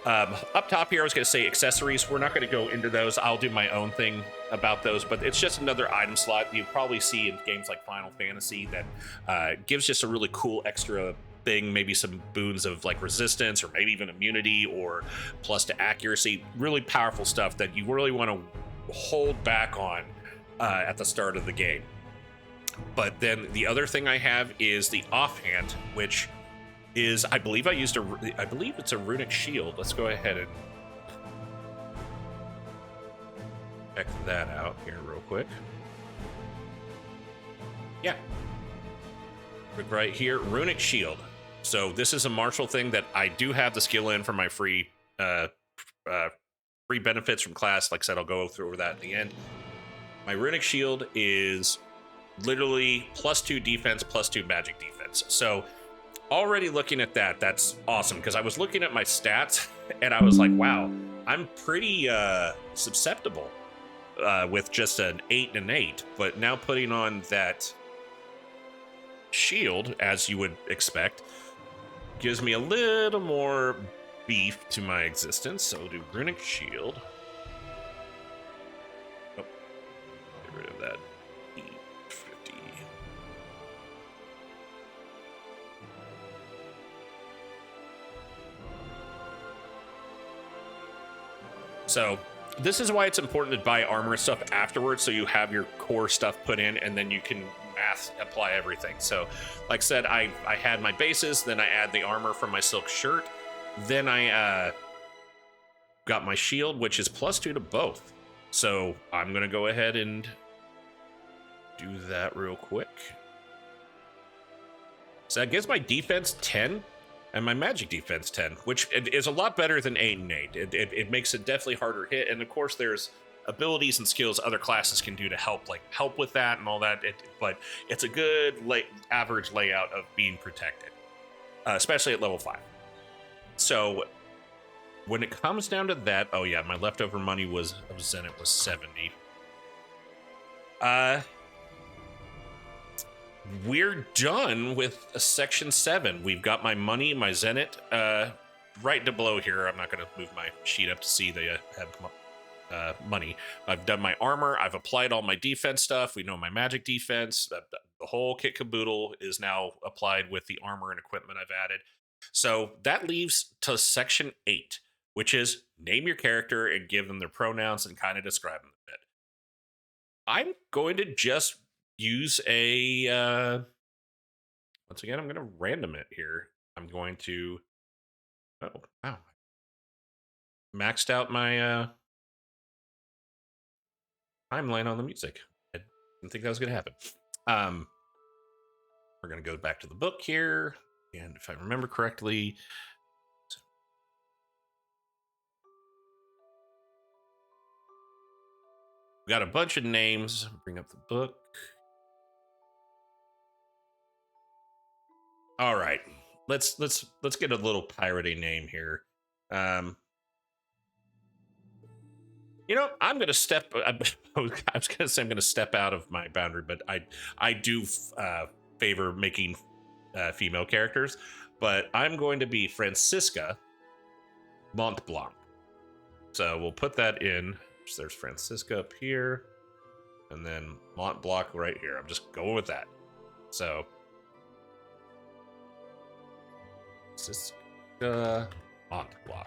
Up top here, I was going to say accessories. We're not going to go into those. I'll do my own thing about those, but it's just another item slot you probably see in games like Final Fantasy that gives just a really cool extra thing, maybe some boons of like resistance or maybe even immunity or plus to accuracy. Really powerful stuff that you really want to hold back on at the start of the game. But then the other thing I have is the offhand, which is, I believe it's a runic shield. Let's go ahead and check that out here real quick. Yeah. Right here, runic shield. So this is a martial thing that I do have the skill in for my free benefits from class. Like I said, I'll go through that at the end. My runic shield is literally +2 defense, +2 magic defense. So already looking at that, that's awesome, because I was looking at my stats and I was like, wow, I'm pretty susceptible with just an 8 and an 8. But now putting on that shield, as you would expect, gives me a little more beef to my existence. So we'll do runic shield. Get rid of that. E50. So this is why it's important to buy armor stuff afterwards, so you have your core stuff put in and then you can math apply everything. So like I said, I had my bases, then I add the armor from my silk shirt, then I got my shield, which is +2 to both. So I'm gonna go ahead and do that real quick. So that gives my defense 10 and my magic defense 10, which is a lot better than 8 and 8. It makes it definitely harder hit, and of course there's abilities and skills other classes can do to help with that and all that. But it's a good average layout of being protected, especially at level 5. So when it comes down to that, oh yeah, my leftover money of Zenit was 70. We're done with section 7. We've got my money, my Zenit, right below here. I'm not going to move my sheet up to see the money. I've done my armor. I've applied all my defense stuff. We know my magic defense. The whole kit caboodle is now applied with the armor and equipment I've added. So that leaves to section 8, which is name your character and give them their pronouns and kind of describe them a bit. I'm going to just use a once again, I'm going to random it here. I'm going to maxed out my timeline on the music. I didn't think that was going to happen. We're going to go back to the book here, and if I remember correctly, we got a bunch of names. Bring up the book. All right, let's get a little piratey name here. You know, I'm gonna step. I was gonna say I'm gonna step out of my boundary, but I do favor making female characters. But I'm going to be Francisca Montblanc. So we'll put that in. So there's Francisca up here, and then Montblanc right here. I'm just going with that. So Francisca Montblanc.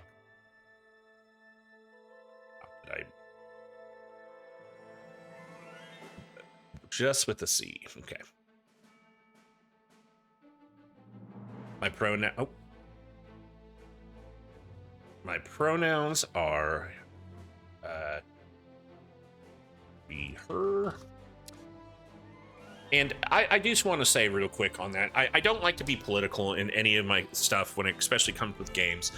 Just with the C. Okay. My pronoun. Oh. my pronouns are be, her. And I just want to say real quick on that, I don't like to be political in any of my stuff when it especially comes with games,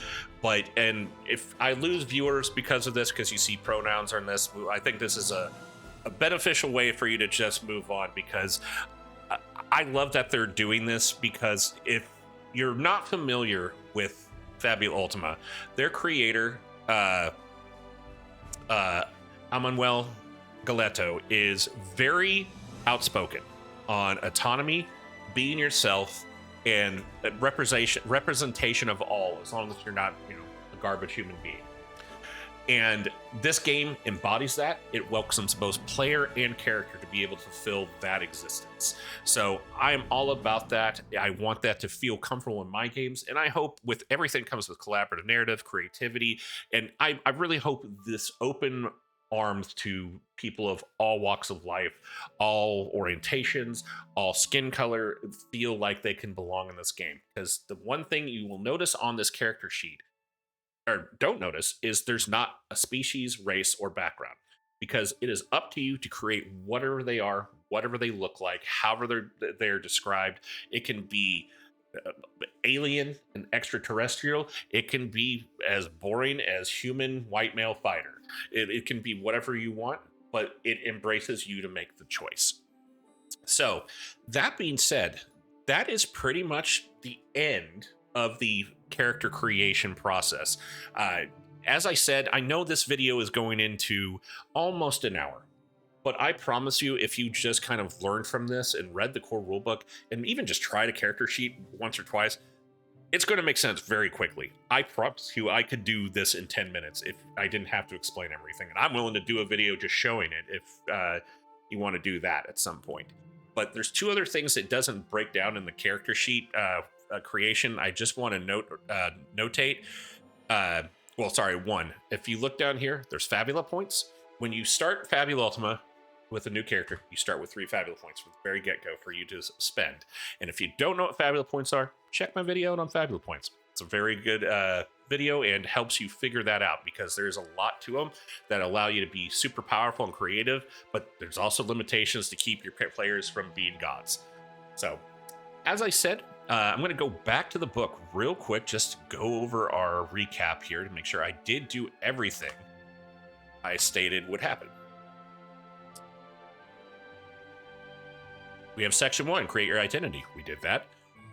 and if I lose viewers because of this, because you see pronouns on this, I think this is a beneficial way for you to just move on, because I love that they're doing this, because if you're not familiar with Fabula Ultima, their creator, Manuel Galeto, is very outspoken on autonomy, being yourself, and representation of all, as long as you're not, a garbage human being. And this game embodies that. It welcomes both player and character to be able to fulfill that existence. So I am all about that. I want that to feel comfortable in my games. And I hope with everything comes with collaborative narrative, creativity. And I really hope this open arms to people of all walks of life, all orientations, all skin color, feel like they can belong in this game. Because the one thing you will notice on this character sheet, or don't notice, is there's not a species, race, or background, because it is up to you to create whatever they are, whatever they look like, however they're described. It can be alien and extraterrestrial. It can be as boring as human white male fighter. It can be whatever you want, but it embraces you to make the choice. So that being said, that is pretty much the end of the character creation process. As I said, I know this video is going into almost an hour, but I promise you, if you just kind of learned from this and read the core rulebook and even just tried a character sheet once or twice, it's going to make sense very quickly. I promise you, I could do this in 10 minutes if I didn't have to explain everything. And I'm willing to do a video just showing it if you want to do that at some point. But there's two other things that doesn't break down in the character sheet creation. I just want to notate. One. If you look down here, there's Fabula points. When you start Fabula Ultima with a new character, you start with 3 Fabula points from the very get-go for you to spend. And if you don't know what Fabula points are, check my video out on Fabula points. It's a very good video and helps you figure that out, because there's a lot to them that allow you to be super powerful and creative, but there's also limitations to keep your players from being gods. So, as I said, I'm going to go back to the book real quick just to go over our recap here to make sure I did do everything I stated would happen. We have section 1, create your identity. We did that.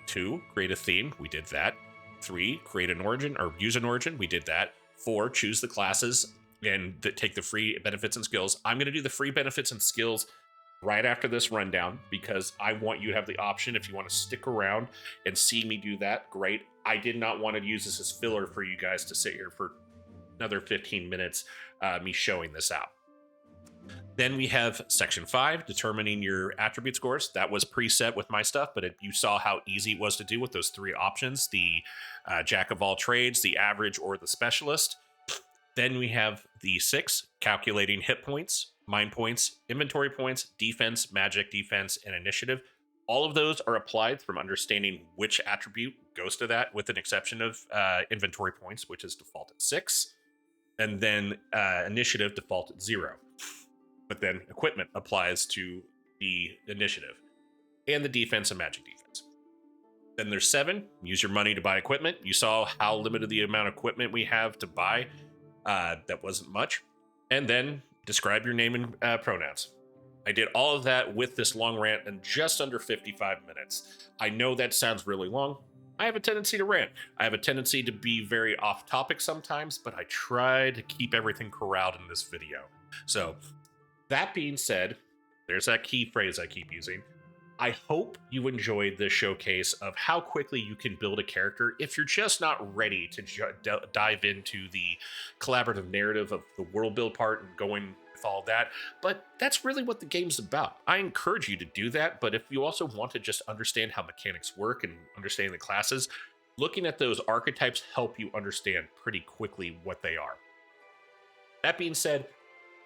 2, create a theme. We did that. 3, create an origin or use an origin. We did that. 4, choose the classes and take the free benefits and skills. I'm going to do the free benefits and skills right after this rundown, because I want you to have the option. If you want to stick around and see me do that, great. I did not want to use this as filler for you guys to sit here for another 15 minutes me showing this out. Then we have section 5, determining your attribute scores. That was preset with my stuff, but you saw how easy it was to do with those 3 options, the jack of all trades, the average, or the specialist. Then we have the 6, calculating hit points, mind points, inventory points, defense, magic, defense, and initiative. All of those are applied from understanding which attribute goes to that, with an exception of inventory points, which is default at 6, and then initiative default at 0. But then equipment applies to the initiative and the defense and magic defense. Then there's 7, use your money to buy equipment. You saw how limited the amount of equipment we have to buy. That wasn't much. And then describe your name and pronouns. I did all of that with this long rant in just under 55 minutes. I know that sounds really long. I have a tendency to rant. I have a tendency to be very off topic sometimes, but I try to keep everything corralled in this video. So that being said, there's that key phrase I keep using. I hope you enjoyed this showcase of how quickly you can build a character if you're just not ready to dive into the collaborative narrative of the world build part and going with all that. But that's really what the game's about. I encourage you to do that, but if you also want to just understand how mechanics work and understand the classes, looking at those archetypes help you understand pretty quickly what they are. That being said,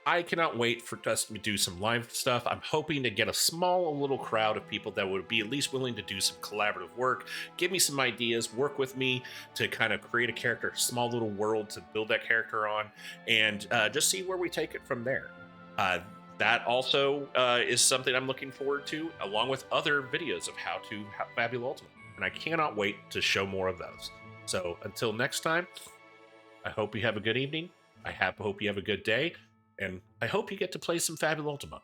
I cannot wait for us to do some live stuff. I'm hoping to get a small little crowd of people that would be at least willing to do some collaborative work, give me some ideas, work with me to kind of create a character, a small little world to build that character on, and just see where we take it from there. Uh, that also is something I'm looking forward to, along with other videos of how to Fabula Ultima. And I cannot wait to show more of those. So until next time, I hope you have a good evening. Hope you have a good day, and I hope you get to play some Fabula Ultima.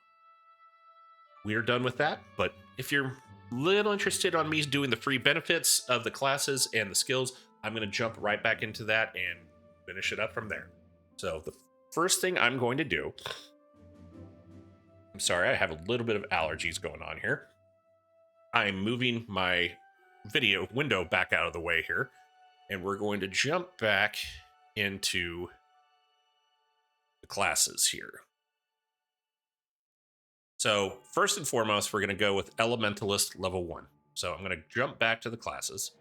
We are done with that, but if you're a little interested on me doing the free benefits of the classes and the skills, I'm going to jump right back into that and finish it up from there. So the first thing I'm going to do, I'm sorry, I have a little bit of allergies going on here. I'm moving my video window back out of the way here, and we're going to jump back into the classes here. So first and foremost, we're going to go with Elementalist level 1. So I'm going to jump back to the classes.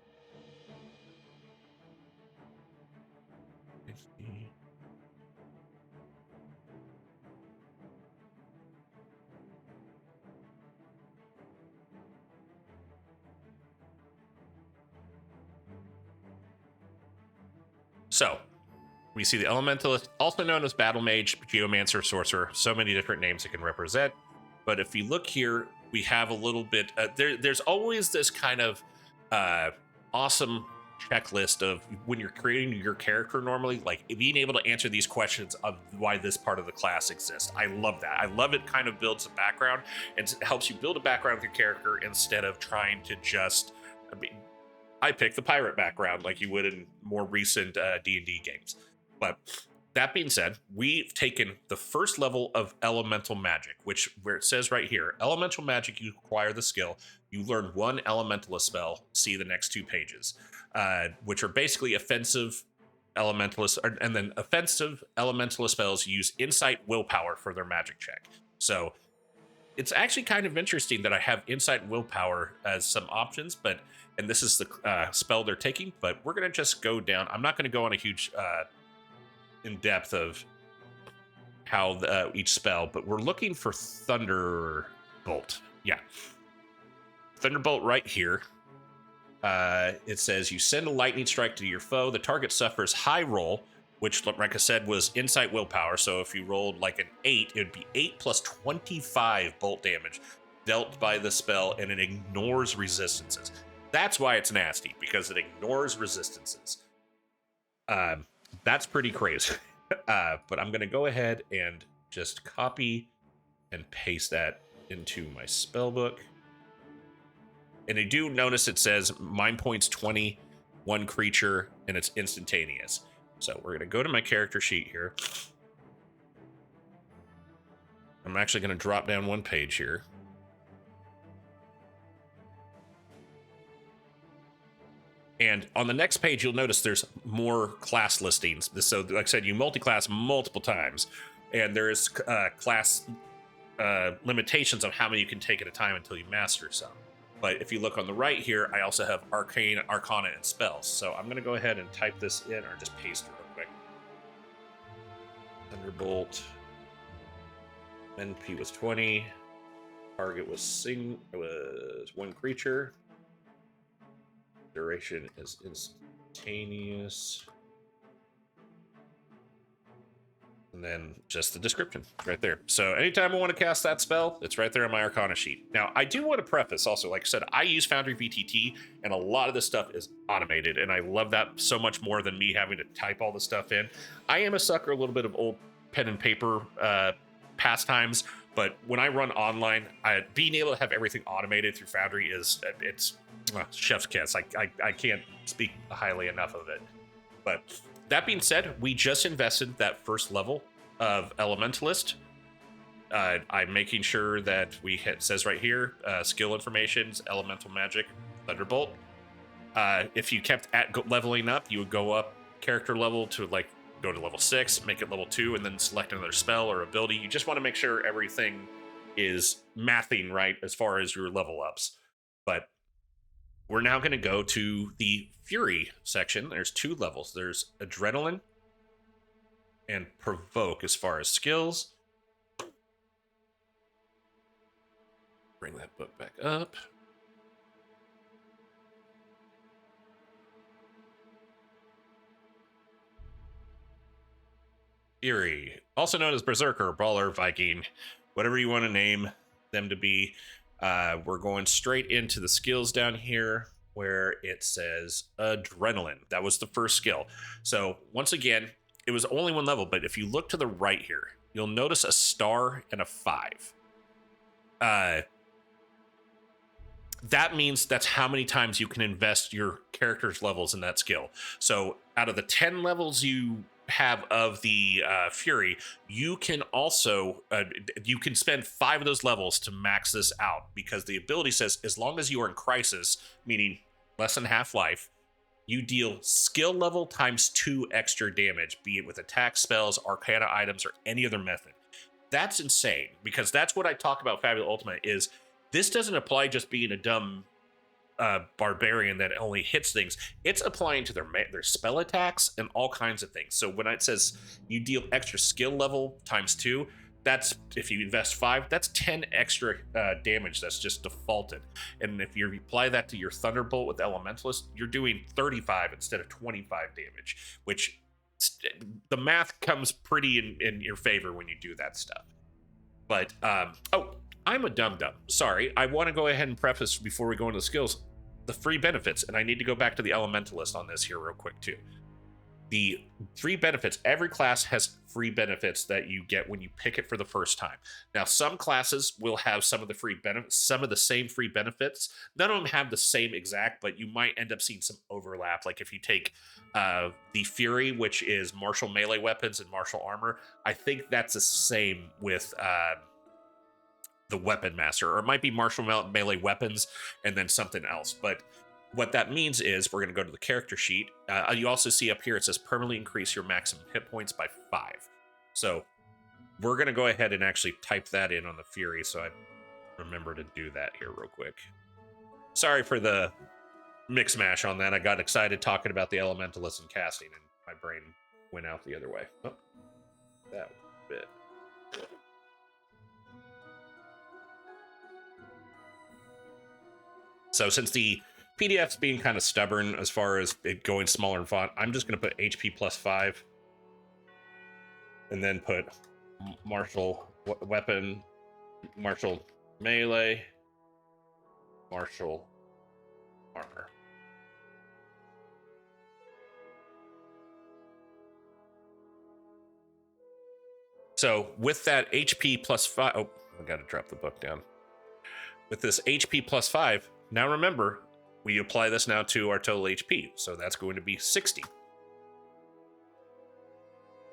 So we see the Elementalist, also known as Battle Mage, Geomancer, Sorcerer, so many different names it can represent. But if you look here, we have a little bit, there's always this kind of awesome checklist of when you're creating your character normally, like being able to answer these questions of why this part of the class exists. I love that. I love it kind of builds a background and helps you build a background with your character instead of trying to just, I picked the pirate background like you would in more recent D&D games. But that being said, we've taken the first level of elemental magic, which where it says right here, elemental magic, you acquire the skill. You learn one elementalist spell, see the next 2 pages, which are basically offensive elementalist, and then offensive elementalist spells use insight willpower for their magic check. So it's actually kind of interesting that I have insight and willpower as some options, and this is the spell they're taking, but we're going to just go down. I'm not going to go on a huge in depth of how each spell, but we're looking for Thunderbolt. Yeah. Thunderbolt right here. It says you send a lightning strike to your foe. The target suffers high roll, which, like I said, was insight willpower. So if you rolled like an 8, it would be 8 plus 25 bolt damage dealt by the spell, and it ignores resistances. That's why it's nasty, because it ignores resistances. That's pretty crazy. But I'm going to go ahead and just copy and paste that into my spell book. And I do notice it says mind points 20, 1 creature, and it's instantaneous. So we're going to go to my character sheet here. I'm actually going to drop down 1 page here. And on the next page, you'll notice there's more class listings. So like I said, you multi-class multiple times, and there's class limitations on how many you can take at a time until you master some. But if you look on the right here, I also have Arcane, Arcana, and Spells. So I'm going to go ahead and type this in, or just paste it real quick. Thunderbolt. NP was 20. Target was 1 creature. Duration is instantaneous. And then just the description right there. So anytime I want to cast that spell, it's right there on my Arcana sheet. Now, I do want to preface also, like I said, I use Foundry VTT, and a lot of this stuff is automated, and I love that so much more than me having to type all the stuff in. I am a sucker a little bit of old pen and paper pastimes, but when I run online, being able to have everything automated through Foundry it's chef's kiss. I can't speak highly enough of it. But that being said, we just invested that first level of Elementalist. I'm making sure that it says right here, skill informations, elemental magic, Thunderbolt. If you kept leveling up, you would go up character level to go to level 6, make it level 2, and then select another spell or ability. You just want to make sure everything is mathing right as far as your level ups. But we're now going to go to the Fury section. There's 2 levels. There's Adrenaline and Provoke as far as skills. bring that book back up. Fury, also known as Berserker, Brawler, Viking, whatever you want to name them to be. We're going straight into the skills down here where it says Adrenaline. That was the first skill. So once again, it was only one level, but if you look to the right here, you'll notice a star and a 5. That means that's how many times you can invest your character's levels in that skill. So out of the 10 levels you have of the Fury, you can also you can spend 5 of those levels to max this out, because the ability says as long as you are in crisis, meaning less than half life, you deal skill level times 2 extra damage, be it with attack spells, arcana items, or any other method. That's insane, because that's what I talk about Fabula Ultima is this doesn't apply just being a dumb barbarian that only hits things. It's applying to their spell attacks and all kinds of things. So when it says you deal extra skill level times 2, that's if you invest 5, that's 10 extra damage that's just defaulted. And if you apply that to your Thunderbolt with Elementalist, you're doing 35 instead of 25 damage, which the math comes pretty in your favor when you do that stuff. But I'm a dum-dum. Sorry. I want to go ahead and preface before we go into the skills, the free benefits, and I need to go back to the Elementalist on this here real quick too. The free benefits, every class has free benefits that you get when you pick it for the first time. Now, some classes will have some of the free benefits, some of the same free benefits. None of them have the same exact, but you might end up seeing some overlap. Like if you take the Fury, which is martial melee weapons and martial armor, I think that's the same with the Weapon Master, or it might be martial melee weapons and then something else. But what that means is we're going to go to the character sheet. You also see up here it says permanently increase your maximum hit points by 5. So we're going to go ahead and actually type that in on the Fury, so I remember to do that here real quick. Sorry for the mix mash on that. I got excited talking about the Elementalist and casting, and my brain went out the other way. Oh, that bit. So since the PDF's being kind of stubborn as far as it going smaller in font, I'm just going to put HP plus 5 and then put martial weapon, martial melee, martial armor. So with that HP plus 5, oh, I got to drop the book down. With this HP plus 5, now remember, we apply this now to our total HP, so that's going to be 60.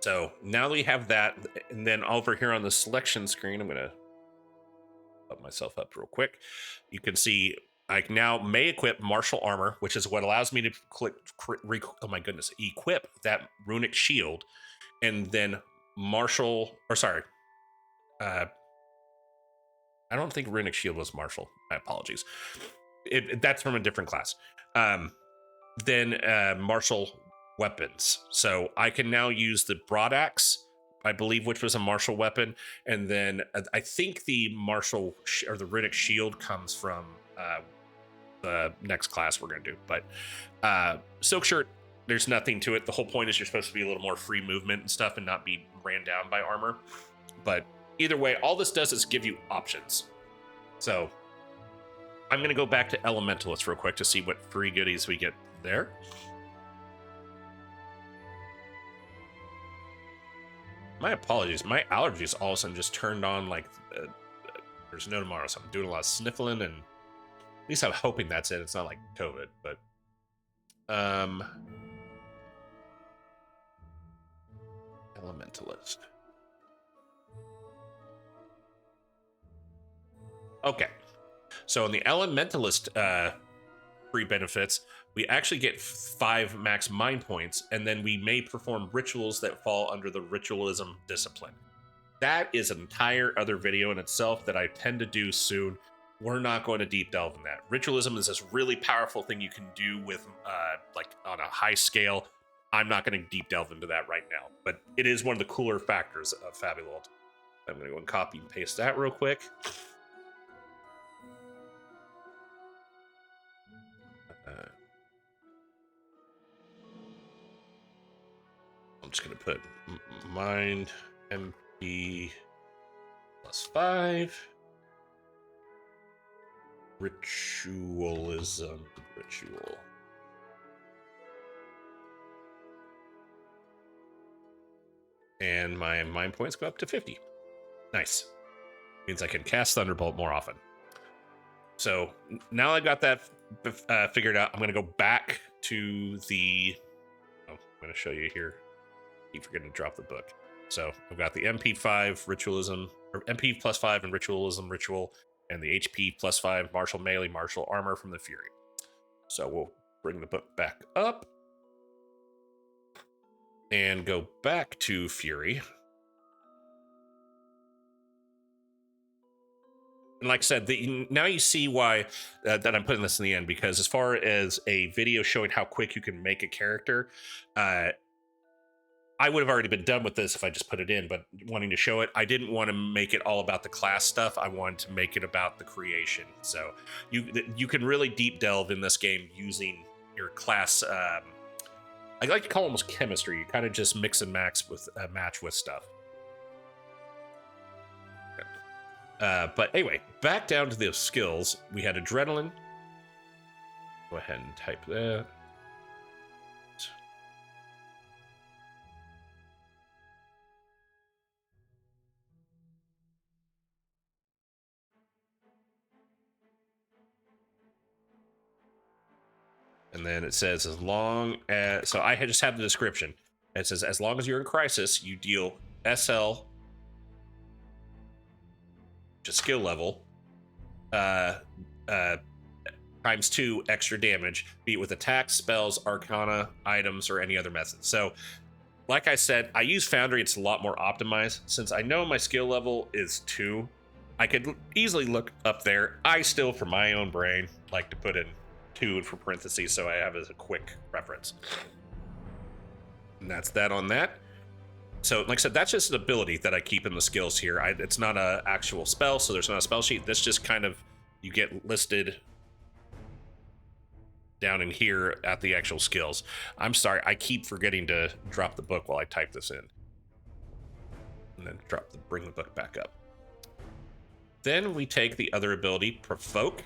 So now we have that, and then over here on the selection screen, I'm going to put myself up real quick. You can see I now may equip martial armor, which is what allows me to equip that runic shield, and then I don't think runic shield was martial. My apologies. That's from a different class. Then martial weapons. So I can now use the broadaxe, I believe, which was a martial weapon, and then I think the martial or the runic shield comes from the next class we're going to do. But silk shirt, there's nothing to it. The whole point is you're supposed to be a little more free movement and stuff and not be ran down by armor. But either way, all this does is give you options. So I'm going to go back to Elementalist real quick to see what free goodies we get there. My apologies. My allergies all of a sudden just turned on like there's no tomorrow. So I'm doing a lot of sniffling, and at least I'm hoping that's it. It's not like COVID, but Elementalist. Okay. So in the Elementalist free benefits, we actually get 5 max mind points, and then we may perform rituals that fall under the ritualism discipline. That is an entire other video in itself that I tend to do soon. We're not going to deep delve in that. Ritualism is this really powerful thing you can do with like on a high scale. I'm not going to deep delve into that right now, but it is one of the cooler factors of Fabula Ultima. I'm going to go and copy and paste that real quick. just going to put mind MP +5. Ritualism. Ritual. And my mind points go up to 50. Nice. Means I can cast Thunderbolt more often. So now I got that figured out. I'm going to go back to the... Oh, I'm going to show you here. Keep forgetting to drop the book. So I've got the MP5 Ritualism, or MP +5 and Ritualism Ritual, and the HP +5 Martial Melee, Martial Armor from the Fury. So we'll bring the book back up and go back to Fury. And like I said, now you see why that I'm putting this in the end, because as far as a video showing how quick you can make a character, I would have already been done with this if I just put it in, but wanting to show it, I didn't want to make it all about the class stuff. I wanted to make it about the creation. So you can really deep delve in this game using your class. I like to call it almost chemistry. You kind of just mix and match with stuff. But anyway, back down to the skills. We had adrenaline. Go ahead and type that. And then it says, as long as, so I just have the description. It says, as long as you're in crisis, you deal SL, just skill level, ×2 extra damage, be it with attacks, spells, arcana, items, or any other method. So, like I said, I use Foundry. It's a lot more optimized. Since I know my skill level is 2, I could easily look up there. I still, for my own brain, like to put in 2 for parentheses, so I have as a quick reference. And that's that on that. So, like I said, that's just an ability that I keep in the skills here. It's not an actual spell, so there's not a spell sheet. This just kind of, you get listed down in here at the actual skills. I'm sorry, I keep forgetting to drop the book while I type this in. And then bring the book back up. Then we take the other ability, Provoke.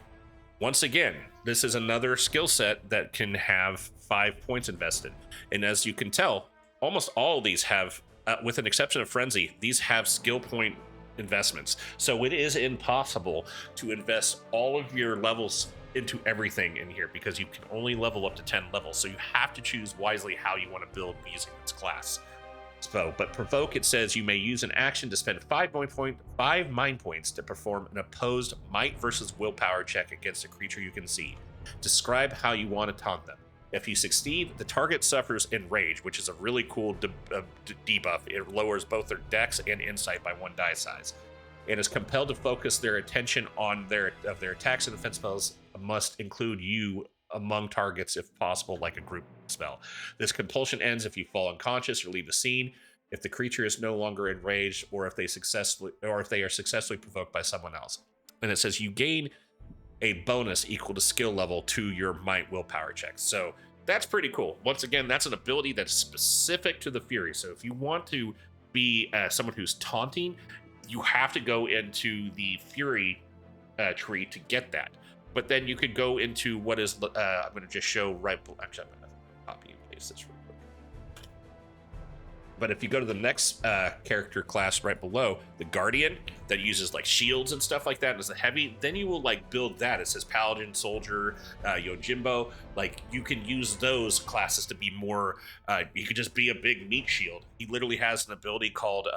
Once again, this is another skill set that can have 5 points invested. And as you can tell, almost all of these have, with an exception of Frenzy, these have skill point investments. So it is impossible to invest all of your levels into everything in here, because you can only level up to 10 levels. So you have to choose wisely how you want to build using this class. So, but Provoke, it says you may use an action to spend 5 mind points to perform an opposed might versus willpower check against a creature you can see. Describe how you want to taunt them. If you succeed, the target suffers Enrage, which is a really cool debuff. It lowers both their dex and insight by 1 die size, and is compelled to focus their attention on their attacks and defense spells must include you among targets if possible, like a group spell. This compulsion ends if you fall unconscious or leave the scene, if the creature is no longer enraged, or if they are successfully provoked by someone else. And it says you gain a bonus equal to skill level to your might willpower checks. So that's pretty cool. Once again, that's an ability that's specific to the Fury. So if you want to be someone who's taunting, you have to go into the Fury tree to get that. But then you could go into what is, I'm going to just show right, actually, I'm going to copy and paste this real quick. But if you go to the next character class right below, the Guardian, that uses like shields and stuff like that, and is a heavy, then you will like build that. It says Paladin, Soldier, Yojimbo. Like you can use those classes to be more, you could just be a big meat shield. He literally has an ability called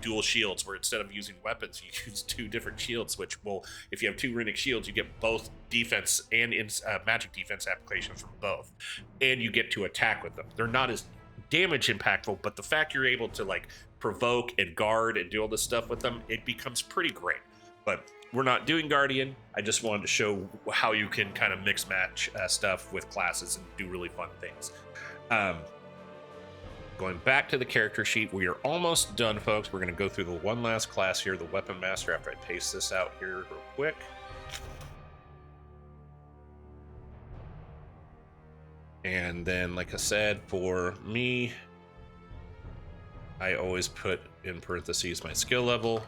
Dual Shields, where instead of using weapons, you use 2 different shields, which will, if you have 2 runic shields, you get both defense and magic defense applications from both. And you get to attack with them. They're not as damage impactful, but the fact you're able to like provoke and guard and do all this stuff with them, it becomes pretty great. But we're not doing Guardian. I just wanted to show how you can kind of mix match stuff with classes and do really fun things. Going back to the character sheet, we are almost done, folks. We're going to go through the one last class here, the Weapon Master, after I paste this out here real quick. And then, like I said, for me, I always put in parentheses my skill level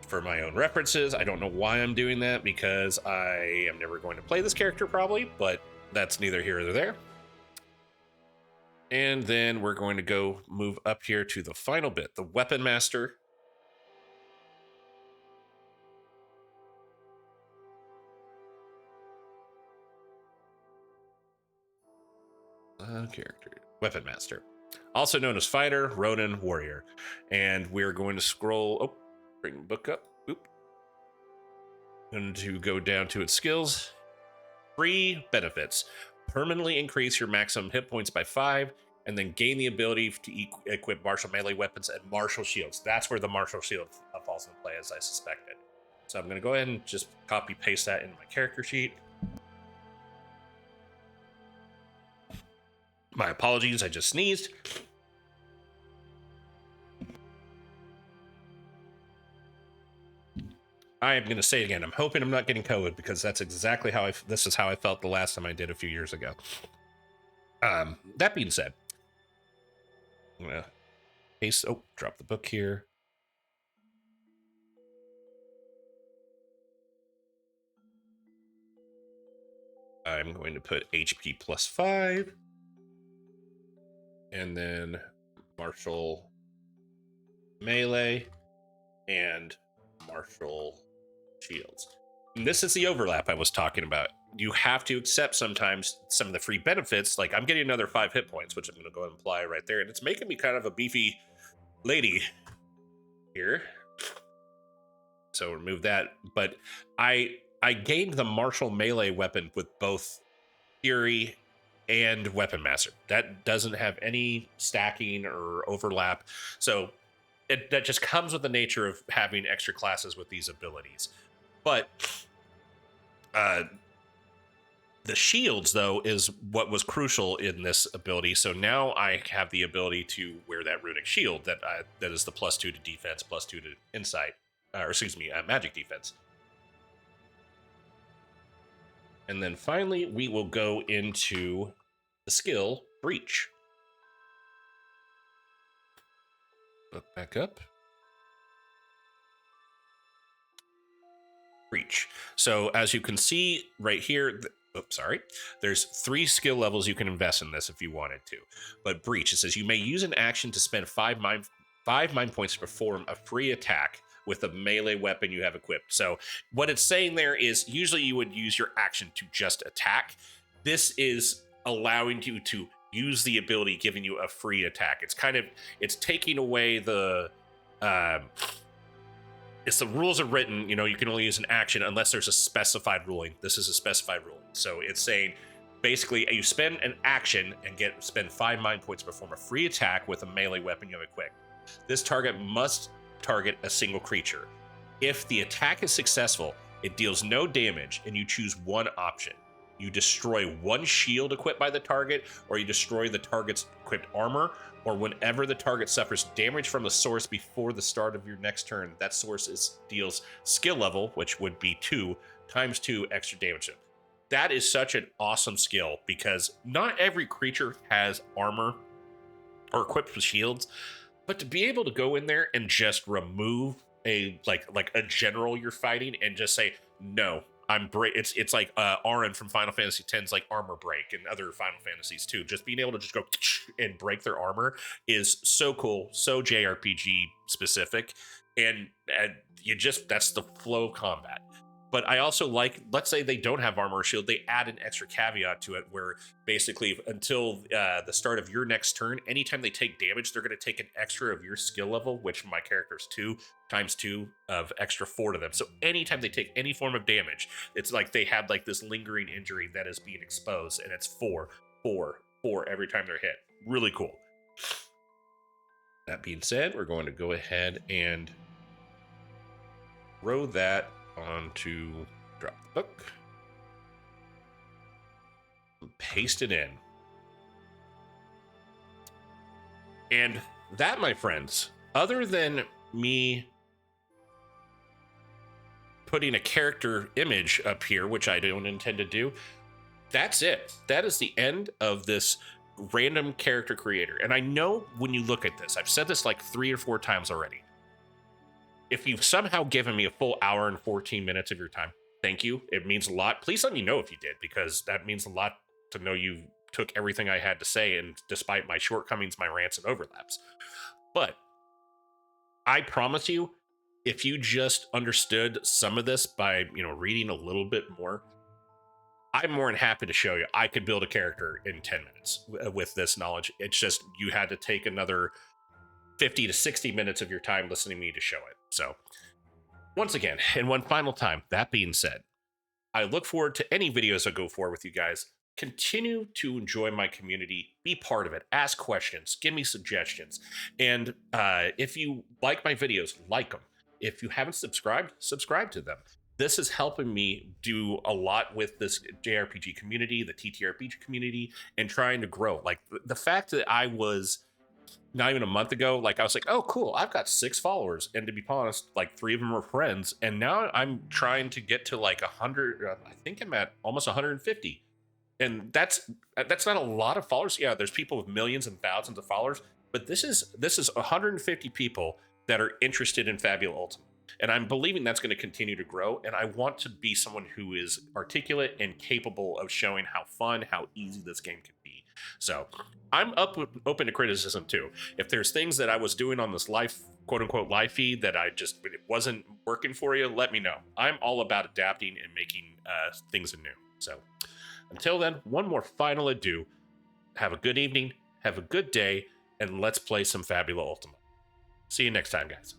for my own references. I don't know why I'm doing that, because I am never going to play this character probably, but that's neither here nor there. And then we're going to go move up here to the final bit, the Weapon Master. Character, Weapon Master, also known as Fighter, Ronin, Warrior. And we're going to scroll, oh, bring the book up, oop. And to go down to its skills, free benefits. Permanently increase your maximum hit points by 5, and then gain the ability to equip martial melee weapons and martial shields. That's where the martial shield falls into play, as I suspected. So I'm going to go ahead and just copy paste that into my character sheet. My apologies, I just sneezed. I am going to say it again. I'm hoping I'm not getting COVID, because that's exactly how this is how I felt the last time I did a few years ago. That being said, I'm going to paste, drop the book here. I'm going to put HP plus 5. And then martial melee and martial shields. And this is the overlap I was talking about. You have to accept sometimes some of the free benefits. Like, I'm getting another 5 hit points, which I'm going to go ahead and apply right there. And it's making me kind of a beefy lady here. So remove that. But I gained the martial melee weapon with both Fury and Weapon Master. That doesn't have any stacking or overlap. So that just comes with the nature of having extra classes with these abilities. But the shields, though, is what was crucial in this ability. So now I have the ability to wear that runic shield that is the +2 to defense, +2 to insight, or excuse me, magic defense. And then finally, we will go into the skill Breach. Look back up. Breach. So as you can see right here, there's 3 skill levels you can invest in this if you wanted to. But Breach, it says you may use an action to spend 5 mind points to perform a free attack with a melee weapon you have equipped. So what it's saying there is usually you would use your action to just attack. This is allowing you to use the ability, giving you a free attack. It's taking away the it's the rules are written, you can only use an action unless there's a specified ruling. This is a specified ruling. So it's saying basically you spend an action and spend 5 mind points to perform a free attack with a melee weapon you have equipped. This target must target a single creature. If the attack is successful, it deals no damage, and you choose one option. You destroy 1 shield equipped by the target, or you destroy the target's equipped armor, or whenever the target suffers damage from a source before the start of your next turn, that source deals skill level, which would be 2 times 2 extra damage. That is such an awesome skill, because not every creature has armor or equipped with shields. But to be able to go in there and just remove a a general you're fighting and just say, no, I'm break. It's like Auron from Final Fantasy X's like armor break, and other Final Fantasies too. Just being able to just go and break their armor is so cool, so JRPG specific, and that's the flow of combat. But I also like, let's say they don't have armor or shield, they add an extra caveat to it where basically until the start of your next turn, anytime they take damage, they're going to take an extra of your skill level, which my character's 2 times 2 of extra 4 to them. So anytime they take any form of damage, it's like they have like this lingering injury that is being exposed, and it's 4, 4, 4 every time they're hit. Really cool. That being said, we're going to go ahead and throw that onto drop the book, paste it in, and that, my friends, other than me putting a character image up here, which I don't intend to do, that's it. That is the end of this random character creator. And I know when you look at this, I've said this like 3 or 4 times already. If you've somehow given me a full hour and 14 minutes of your time, thank you. It means a lot. Please let me know if you did, because that means a lot to know you took everything I had to say, and despite my shortcomings, my rants and overlaps. But I promise you, if you just understood some of this by, reading a little bit more, I'm more than happy to show you. I could build a character in 10 minutes with this knowledge. It's just you had to take another 50 to 60 minutes of your time listening to me to show it. So, once again, and one final time, that being said, I look forward to any videos I go for with you guys. Continue to enjoy my community, be part of it, ask questions, give me suggestions. And if you like my videos, like them. If you haven't subscribed, subscribe to them. This is helping me do a lot with this JRPG community, the TTRPG community, and trying to grow. Like the fact that I was not even a month ago, like I was like, oh, cool, I've got 6 followers. And to be honest, like 3 of them are friends. And now I'm trying to get to like 100. I think I'm at almost 150. And that's not a lot of followers. Yeah, there's people with millions and thousands of followers, but this is 150 people that are interested in Fabula Ultima. And I'm believing that's going to continue to grow. And I want to be someone who is articulate and capable of showing how fun, how easy this game can be. So I'm open to criticism too. If there's things that I was doing on this live, quote unquote, live feed that it wasn't working for you, let me know. I'm all about adapting and making things anew. So until then, one more final adieu. Have a good evening, have a good day, and let's play some Fabula Ultima. See you next time, guys.